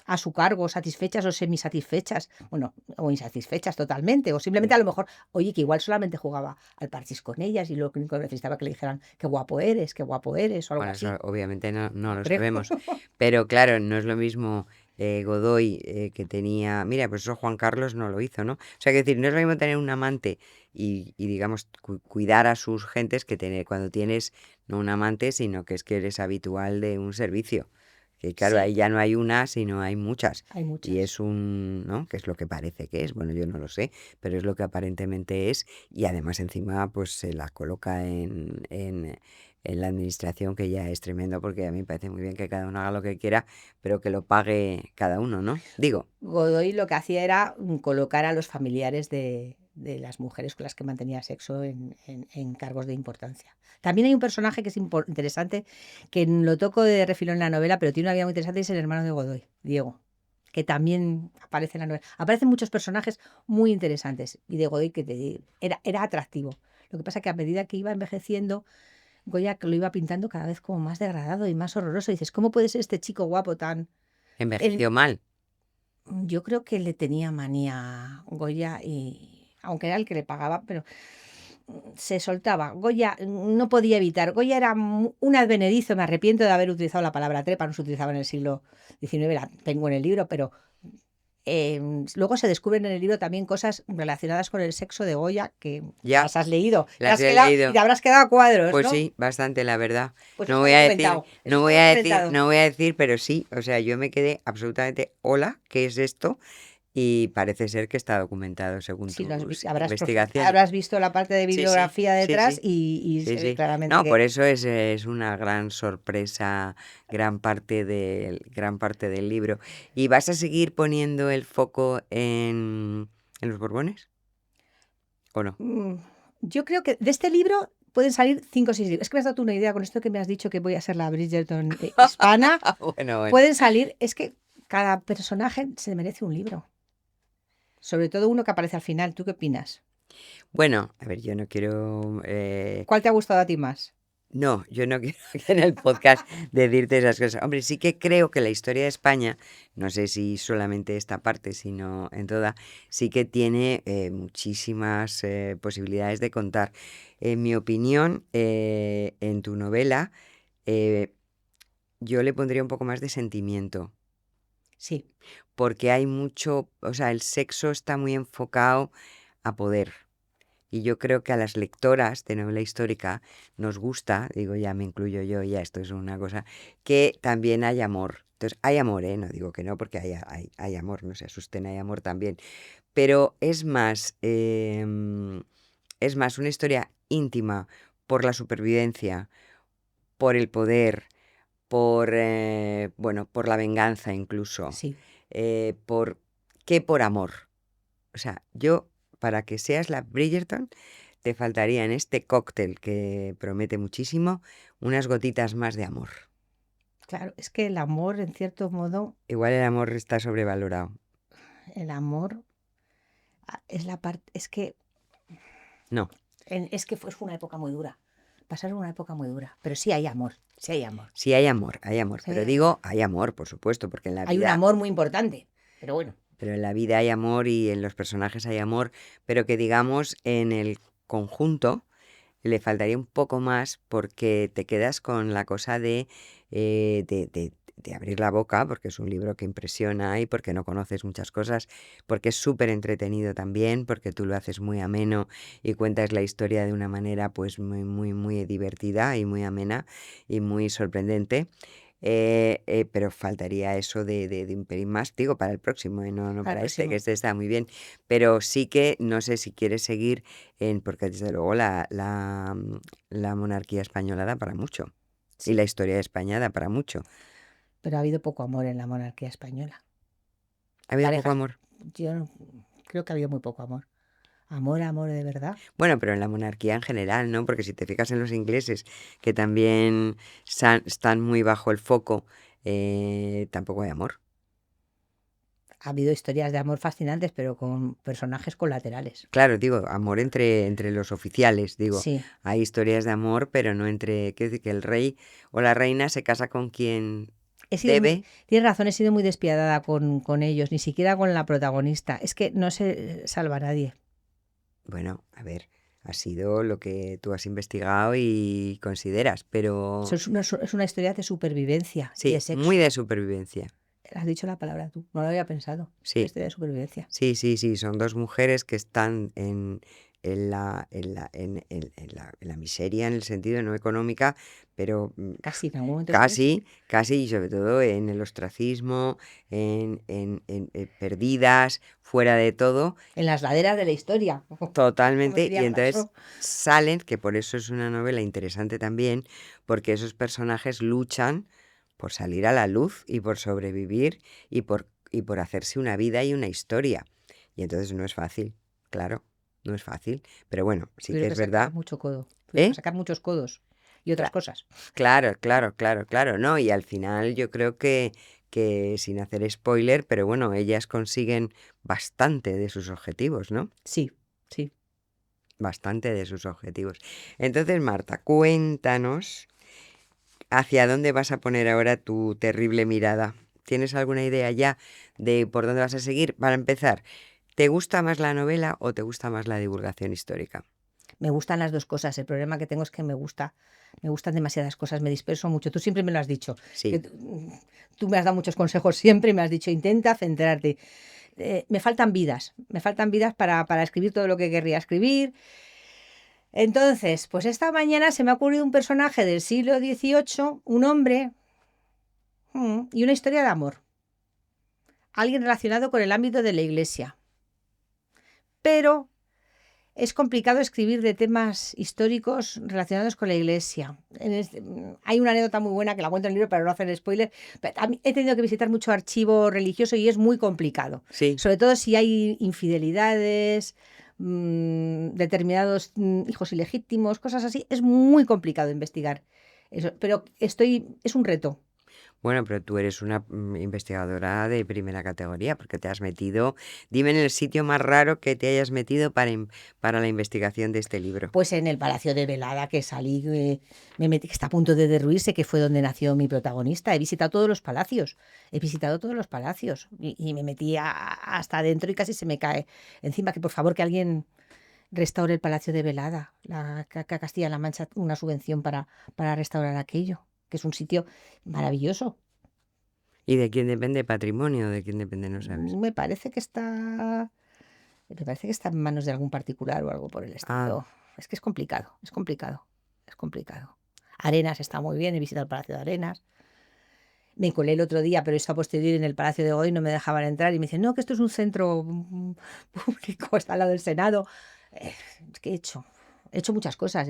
a su cargo, satisfechas o semisatisfechas, bueno, o insatisfechas totalmente, o simplemente a lo mejor, oye, que igual solamente jugaba al parchís con ellas y lo único que necesitaba que le dijeran qué guapo eres, o algo Bueno, así. eso obviamente no No lo creo. sabemos, pero claro, no es lo mismo Godoy que tenía, mira, pues eso Juan Carlos no lo hizo, ¿no? O sea, que decir, no es lo mismo tener un amante y digamos, cuidar a sus gentes que tener cuando tienes no un amante, sino que es que eres habitual de un servicio. Es Que claro, Sí. ahí ya no hay una, sino hay muchas. Hay muchas. Y es ¿no? Que es lo que parece que es. Bueno, yo no lo sé, pero es lo que aparentemente es. Y además encima pues se la coloca en la administración, que ya es tremendo, porque a mí me parece muy bien que cada uno haga lo que quiera, pero que lo pague cada uno, ¿no? Digo, Godoy lo que hacía era colocar a los familiares de las mujeres con las que mantenía sexo en cargos de importancia. También hay un personaje que es interesante, que lo toco de refilón en la novela, pero tiene una vida muy interesante, y es el hermano de Godoy, Diego, que también aparece en la novela. Aparecen muchos personajes muy interesantes, y de Godoy era atractivo. Lo que pasa que a medida que iba envejeciendo, Goya lo iba pintando cada vez como más degradado y más horroroso. Y dices, ¿cómo puede ser este chico guapo tan...? envejeció mal. Yo creo que le tenía manía Goya, y aunque era el que le pagaba, pero se soltaba. Goya no podía evitar. Goya era un advenedizo. Me arrepiento de haber utilizado la palabra trepa, no se utilizaba en el siglo XIX, la tengo en el libro, pero luego se descubren en el libro también cosas relacionadas con el sexo de Goya que Ya, las has leído. las he Y leído. te habrás quedado a cuadros, Pues ¿no? sí, bastante, la verdad. Pues No está voy a decir, documentado. no Está voy a decir, documentado. no voy a decir, pero sí, o sea, yo me quedé absolutamente, hola, ¿qué es esto? Y parece ser que está documentado según Sí, tus habrás investigaciones. visto la parte de Sí, sí, bibliografía sí, detrás, sí, y sí, se ve sí. claramente No, por que eso es una gran sorpresa, gran parte del libro. ¿Y vas a seguir poniendo el foco en los Borbones? ¿O no? yo creo que de este libro pueden salir 5 o 6 libros. Es que me has dado tú una idea con esto que me has dicho, que voy a ser la Bridgerton hispana. Bueno. Pueden salir, es que cada personaje se merece un libro. Sobre todo uno que aparece al final. ¿Tú qué opinas? Bueno, a ver, yo no quiero ¿Cuál te ha gustado a ti más? no, yo no quiero en el podcast decirte esas cosas. Hombre, sí que creo que la historia de España, no sé si solamente esta parte, sino en toda, sí que tiene muchísimas posibilidades de contar. En mi opinión, en tu novela, eh, yo le pondría un poco más de sentimiento, Sí, porque hay mucho, o sea, el sexo está muy enfocado a poder. Y yo creo que a las lectoras de novela histórica nos gusta, digo, ya me incluyo yo, ya esto es una cosa, que también hay amor. Entonces, hay amor, ¿eh? No digo que no, porque hay amor, no se asusten, hay amor también. Pero es más una historia íntima por la supervivencia, por el poder, bueno, por la venganza incluso, sí. por que por amor. O sea, yo, para que seas la Bridgerton, te faltaría en este cóctel que promete muchísimo unas gotitas más de amor. Claro, es que el amor, en cierto modo, Igual el amor está sobrevalorado. el amor es la parte, No, es que fue una época muy dura. Pasaron una época muy dura, pero sí hay amor, sí hay amor. sí hay amor, hay amor. Sí Pero hay digo, hay amor, por supuesto, porque en la Hay un vida, amor muy importante, pero bueno. pero en la vida hay amor y en los personajes hay amor, pero que digamos en el conjunto le faltaría un poco más porque te quedas con la cosa de abrir la boca, porque es un libro que impresiona y porque no conoces muchas cosas, porque es súper entretenido también, porque tú lo haces muy ameno y cuentas la historia de una manera pues muy, muy, muy divertida y muy amena y muy sorprendente. Pero faltaría eso de un pelín más, digo, para el próximo, no Al para este, que próximo. este está muy bien. Pero sí que no sé si quieres seguir porque desde luego la monarquía española da para mucho. Y la historia de España da para mucho. Pero ha habido poco amor en la monarquía española. ¿Ha habido poco Parejas, amor? yo creo que ha habido muy poco amor. Amor, amor de verdad. Bueno, pero en la monarquía en general, ¿no? Porque si te fijas en los ingleses, que también están muy bajo el foco, tampoco hay amor. Ha habido historias de amor fascinantes, pero con personajes colaterales. Claro, digo, amor entre los oficiales, digo, Sí, hay historias de amor, pero no entre, quiero decir, que el rey o la reina se casa con quien debe. tienes razón, he sido muy despiadada con ellos, ni siquiera con la protagonista. Es que no se salva a nadie. Bueno, a ver, ha sido lo que tú has investigado y consideras, pero Eso es una historia de supervivencia y de sí, sexo. muy de supervivencia. Has dicho la palabra tú, no lo había pensado. Sí, Historia de supervivencia. sí, son dos mujeres que están en la miseria, en el sentido no económica, pero Casi, en algún momento. casi, y sobre todo en el ostracismo, perdidas, fuera de todo, En las laderas de la historia. totalmente. diría Y entonces Glasgow. salen, que por eso es una novela interesante también, porque esos personajes luchan por salir a la luz y por sobrevivir y por hacerse una vida y una historia. Y entonces no es fácil, claro, no es fácil. Pero bueno, sí que Tuvieron es que sacar verdad. mucho codo. Tuvieron ¿Eh? que sacar muchos codos y otras Cla- cosas. Claro, ¿no? Y al final yo creo que sin hacer spoiler, pero bueno, ellas consiguen bastante de sus objetivos, ¿no? Sí, sí. Bastante de sus objetivos. Entonces, Marta, cuéntanos hacia dónde vas a poner ahora tu terrible mirada. ¿Tienes alguna idea ya de por dónde vas a seguir? Para empezar, ¿te gusta más la novela o te gusta más la divulgación histórica? Me gustan las dos cosas. El problema que tengo es que me gustan demasiadas cosas, me disperso mucho. Tú siempre me lo has dicho. Que Sí, tú me has dado muchos consejos siempre y me has dicho, intenta centrarte. Me faltan vidas para escribir todo lo que querría escribir. Entonces, pues esta mañana se me ha ocurrido un personaje del siglo XVIII, un hombre, y una historia de amor. Alguien relacionado con el ámbito de la iglesia. Pero es complicado escribir de temas históricos relacionados con la iglesia. Hay una anécdota muy buena que la cuento en el libro para no hacer spoiler. Pero he tenido que visitar mucho archivo religioso y es muy complicado. sí. Sobre todo si hay infidelidades, determinados hijos ilegítimos, cosas así. Es muy complicado investigar eso. Pero es un reto. Bueno, pero tú eres una investigadora de primera categoría porque te has metido, dime en el sitio más raro que te hayas metido para la investigación de este libro. Pues en el Palacio de Velada que salí, me metí, que está a punto de derruirse, que fue donde nació mi protagonista. He visitado todos los palacios y me metí hasta adentro y casi se me cae encima que por favor que alguien restaure el Palacio de Velada. Castilla-La Mancha una subvención para restaurar aquello, que es un sitio maravilloso. ¿Y de quién depende patrimonio? ¿De quién depende? No sabes. Me parece que está en manos de algún particular o algo por el Ah, estilo. Es que es complicado. Arenas está muy bien, he visitado el Palacio de Arenas. Me colé el otro día, pero eso a posteriori en el Palacio de Godoy no me dejaban entrar y me dicen, no, que esto es un centro público, está al lado del Senado. Es que he hecho muchas cosas.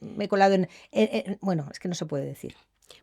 Me he colado bueno, es que no se puede decir.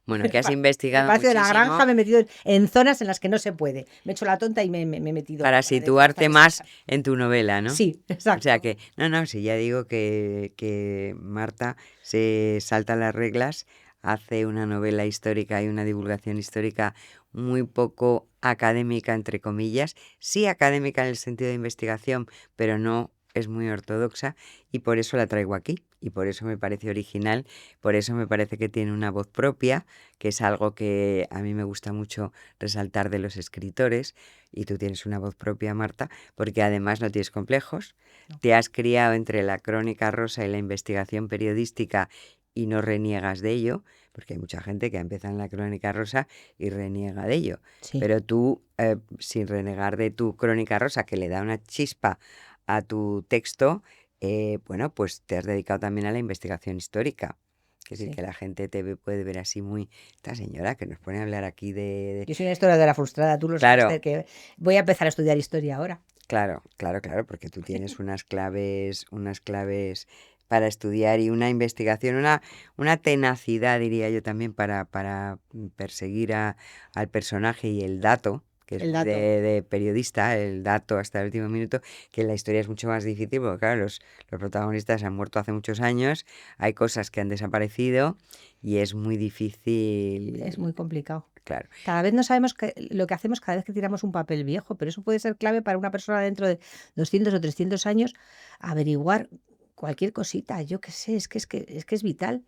bueno, que has En el investigado Palacio de la muchísimo Granja me he metido en zonas en las que no se puede. Me he hecho la tonta y me he metido para adentro, situarte hasta más que en tu novela, ¿no? sí, O exacto. sea que, no, sí, ya digo que Marta se salta las reglas, hace una novela histórica y una divulgación histórica muy poco académica, entre comillas, sí académica en el sentido de investigación, pero no es muy ortodoxa y por eso la traigo aquí y por eso me parece original, por eso me parece que tiene una voz propia, que es algo que a mí me gusta mucho resaltar de los escritores y tú tienes una voz propia, Marta, porque además no tienes complejos, No. te has criado entre la crónica rosa y la investigación periodística y no reniegas de ello, porque hay mucha gente que empieza en la crónica rosa y reniega de ello, Sí. pero tú, sin renegar de tu crónica rosa, que le da una chispa a tu texto, bueno, pues te has dedicado también a la investigación histórica. Es decir, Sí. que la gente puede ver así muy... Esta señora que nos pone a hablar aquí de... Yo soy una historiadora frustrada, tú lo Claro, sabes, que voy a empezar a estudiar historia ahora. claro, porque tú tienes unas claves para estudiar y una investigación, una tenacidad, diría yo también, para perseguir al personaje y el dato, que es El muy dato. de periodista, el dato hasta el último minuto, que en la historia es mucho más difícil, porque claro, los protagonistas han muerto hace muchos años, hay cosas que han desaparecido y es muy difícil, Es muy complicado. claro. Cada vez no sabemos lo que hacemos cada vez que tiramos un papel viejo, pero eso puede ser clave para una persona dentro de 200 o 300 años averiguar cualquier cosita, yo qué sé, es que es vital,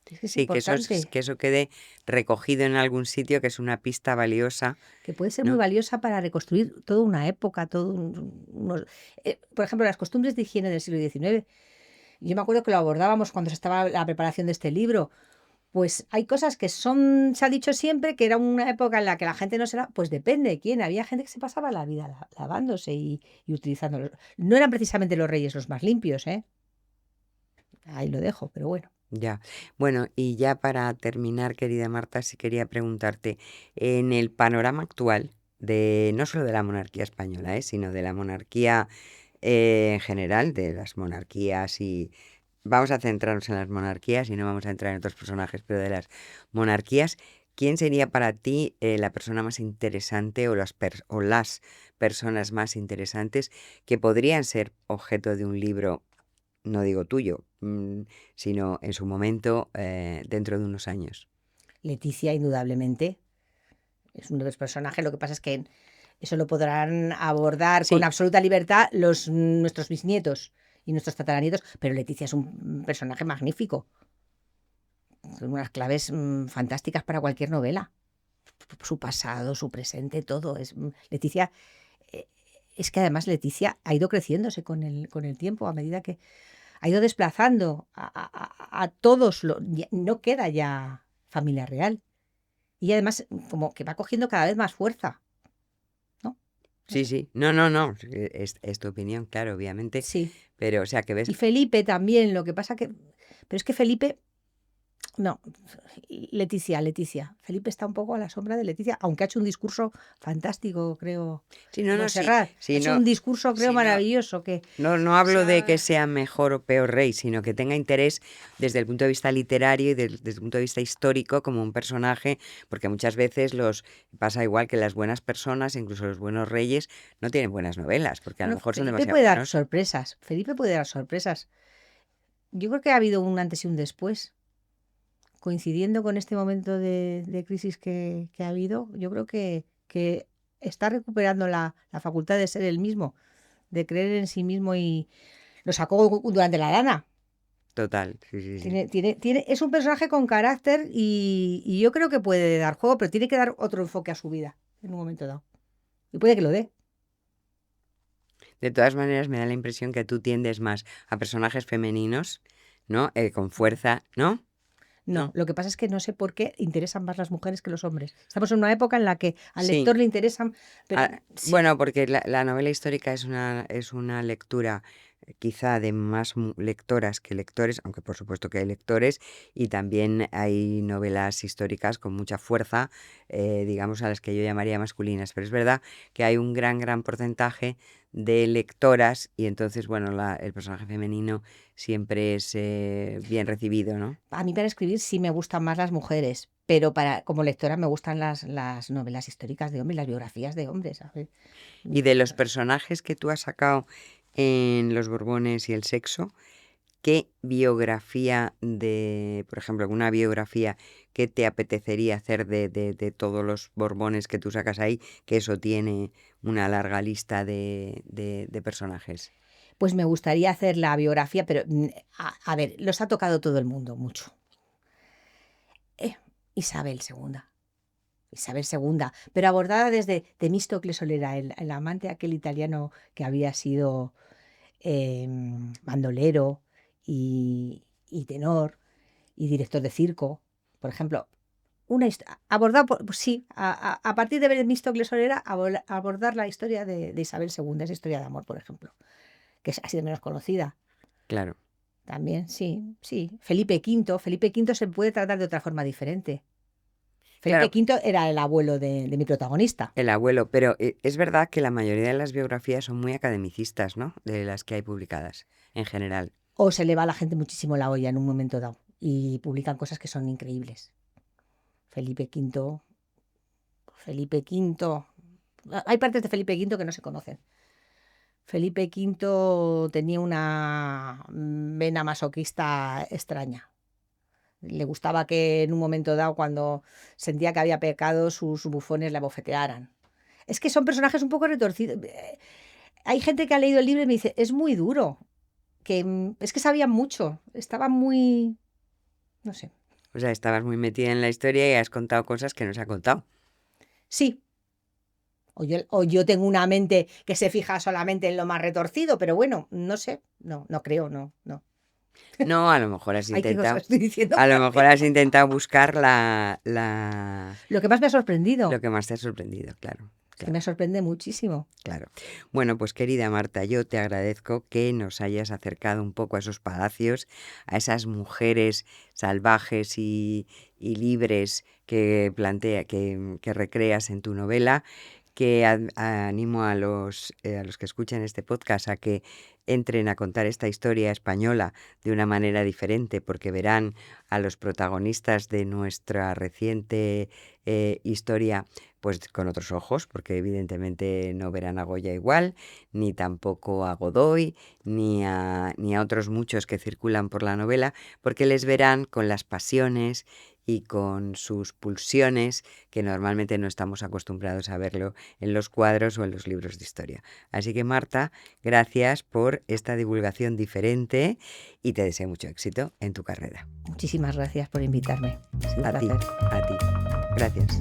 es que es Sí, importante, que eso quede recogido en algún sitio, que es una pista valiosa, que puede ser muy ¿no? valiosa para reconstruir toda una época, por ejemplo, las costumbres de higiene del siglo XIX. Yo me acuerdo que lo abordábamos cuando se estaba la preparación de este libro. Pues hay cosas que se ha dicho siempre que era una época en la que la gente no se lavaba, pues depende de quién. Había gente que se pasaba la vida lavándose y utilizándolo. No eran precisamente los reyes los más limpios, ¿eh? Ahí lo dejo, pero bueno. Ya. Bueno, y ya para terminar, querida Marta, sí quería preguntarte, en el panorama actual de no solo de la monarquía española, sino de la monarquía en general, de las monarquías y vamos a centrarnos en las monarquías y no vamos a entrar en otros personajes, pero de las monarquías, ¿quién sería para ti la persona más interesante o o las personas más interesantes que podrían ser objeto de un libro, no digo tuyo, sino en su momento dentro de unos años? Leticia, indudablemente, es uno de los personajes. Lo que pasa es que eso lo podrán abordar con Sí, absoluta libertad nuestros bisnietos y nuestros tataranietos, pero Leticia es un personaje magnífico. Son unas claves fantásticas para cualquier novela. Su pasado, su presente, todo. Leticia, eh, es que además Leticia ha ido creciéndose con el tiempo a medida que ha ido desplazando a todos. No queda ya familia real. Y además como que va cogiendo cada vez más fuerza, ¿no? sí, sí. No, no, no. Es tu opinión, claro, obviamente. Sí. Pero, o sea, que ves. Y Felipe también, lo que pasa que... Pero es que Felipe... No, Leticia. Felipe está un poco a la sombra de Leticia, aunque ha hecho un discurso fantástico, creo. Sí, no, no, sí. Montserrat ha Sí, hecho no, un discurso, creo, sí, no. maravilloso, que No hablo de que esa- sea mejor o peor rey, sino que tenga interés desde el punto de vista literario y desde el punto de vista histórico como un personaje, porque muchas veces pasa igual que las buenas personas, incluso los buenos reyes, no tienen buenas novelas, porque a lo bueno, mejor son Felipe demasiado puede dar buenos. sorpresas. Felipe puede dar sorpresas. Yo creo que ha habido un antes y un después. Coincidiendo con este momento de crisis que ha habido, yo creo que está recuperando la facultad de ser el mismo, de creer en sí mismo y lo sacó durante la lana. Total, sí, sí, sí. Es un personaje con carácter y yo creo que puede dar juego, pero tiene que dar otro enfoque a su vida en un momento dado. Y puede que lo dé. De todas maneras, me da la impresión que tú tiendes más a personajes femeninos, ¿no? Con fuerza, ¿no? No, ¿No? lo que pasa es que no sé por qué interesan más las mujeres que los hombres. Estamos en una época en la que al Sí. lector le interesan, pero sí, Bueno, porque la novela histórica es una lectura quizá de más lectoras que lectores, aunque por supuesto que hay lectores, y también hay novelas históricas con mucha fuerza, digamos a las que yo llamaría masculinas, pero es verdad que hay un gran porcentaje de lectoras y entonces, bueno, el personaje femenino siempre es bien recibido, ¿no? a mí para escribir sí me gustan más las mujeres, pero como lectora me gustan las novelas históricas de hombres, las biografías de hombres, ¿sabes? Y de los personajes que tú has sacado en Los Borbones y el sexo, ¿qué biografía por ejemplo, alguna biografía que te apetecería hacer de todos los Borbones que tú sacas ahí, que eso tiene una larga lista de personajes? Pues me gustaría hacer la biografía, pero a ver, los ha tocado todo el mundo mucho. Eh, Isabel II. Isabel II, pero abordada desde Temístocles Solera, el amante aquel italiano que había sido bandolero y tenor y director de circo, por ejemplo. Abordado pues sí, a partir de Temístocles Solera, abordar la historia de Isabel II, esa historia de amor, por ejemplo, que ha sido menos conocida. Claro, También, sí, sí. Felipe V se puede tratar de otra forma diferente. Felipe claro, V era el abuelo de mi protagonista. el abuelo, pero es verdad que la mayoría de las biografías son muy academicistas, ¿no? De las que hay publicadas, en general. O se le va a la gente muchísimo la olla en un momento dado y publican cosas que son increíbles. Felipe V, Felipe V. Hay partes de Felipe V que no se conocen. Felipe V tenía una vena masoquista extraña. Le gustaba que en un momento dado, cuando sentía que había pecado, sus bufones le abofetearan. Es que son personajes un poco retorcidos. Hay gente que ha leído el libro y me dice, es muy duro, que es que sabía mucho, estaba muy, no sé. O sea, estabas muy metida en la historia y has contado cosas que no se ha contado. Sí, o yo tengo una mente que se fija solamente en lo más retorcido, pero bueno, no sé, no creo, no. No, a lo mejor has Ay, qué cosa intentado, estoy diciendo. a lo mejor has intentado buscar Lo que más me ha sorprendido, lo que más te ha sorprendido, claro. que Claro, me sorprende muchísimo. claro. Bueno, pues querida Marta, yo te agradezco que nos hayas acercado un poco a esos palacios, a esas mujeres salvajes y libres que recreas en tu novela, que animo a los que escuchan este podcast a que entren a contar esta historia española de una manera diferente, porque verán a los protagonistas de nuestra reciente historia pues con otros ojos, porque evidentemente no verán a Goya igual, ni tampoco a Godoy, ni a otros muchos que circulan por la novela, porque les verán con las pasiones y con sus pulsiones que normalmente no estamos acostumbrados a verlo en los cuadros o en los libros de historia. Así que Marta, gracias por esta divulgación diferente y te deseo mucho éxito en tu carrera. Muchísimas gracias por invitarme. Es un A ti, placer. a ti. Gracias.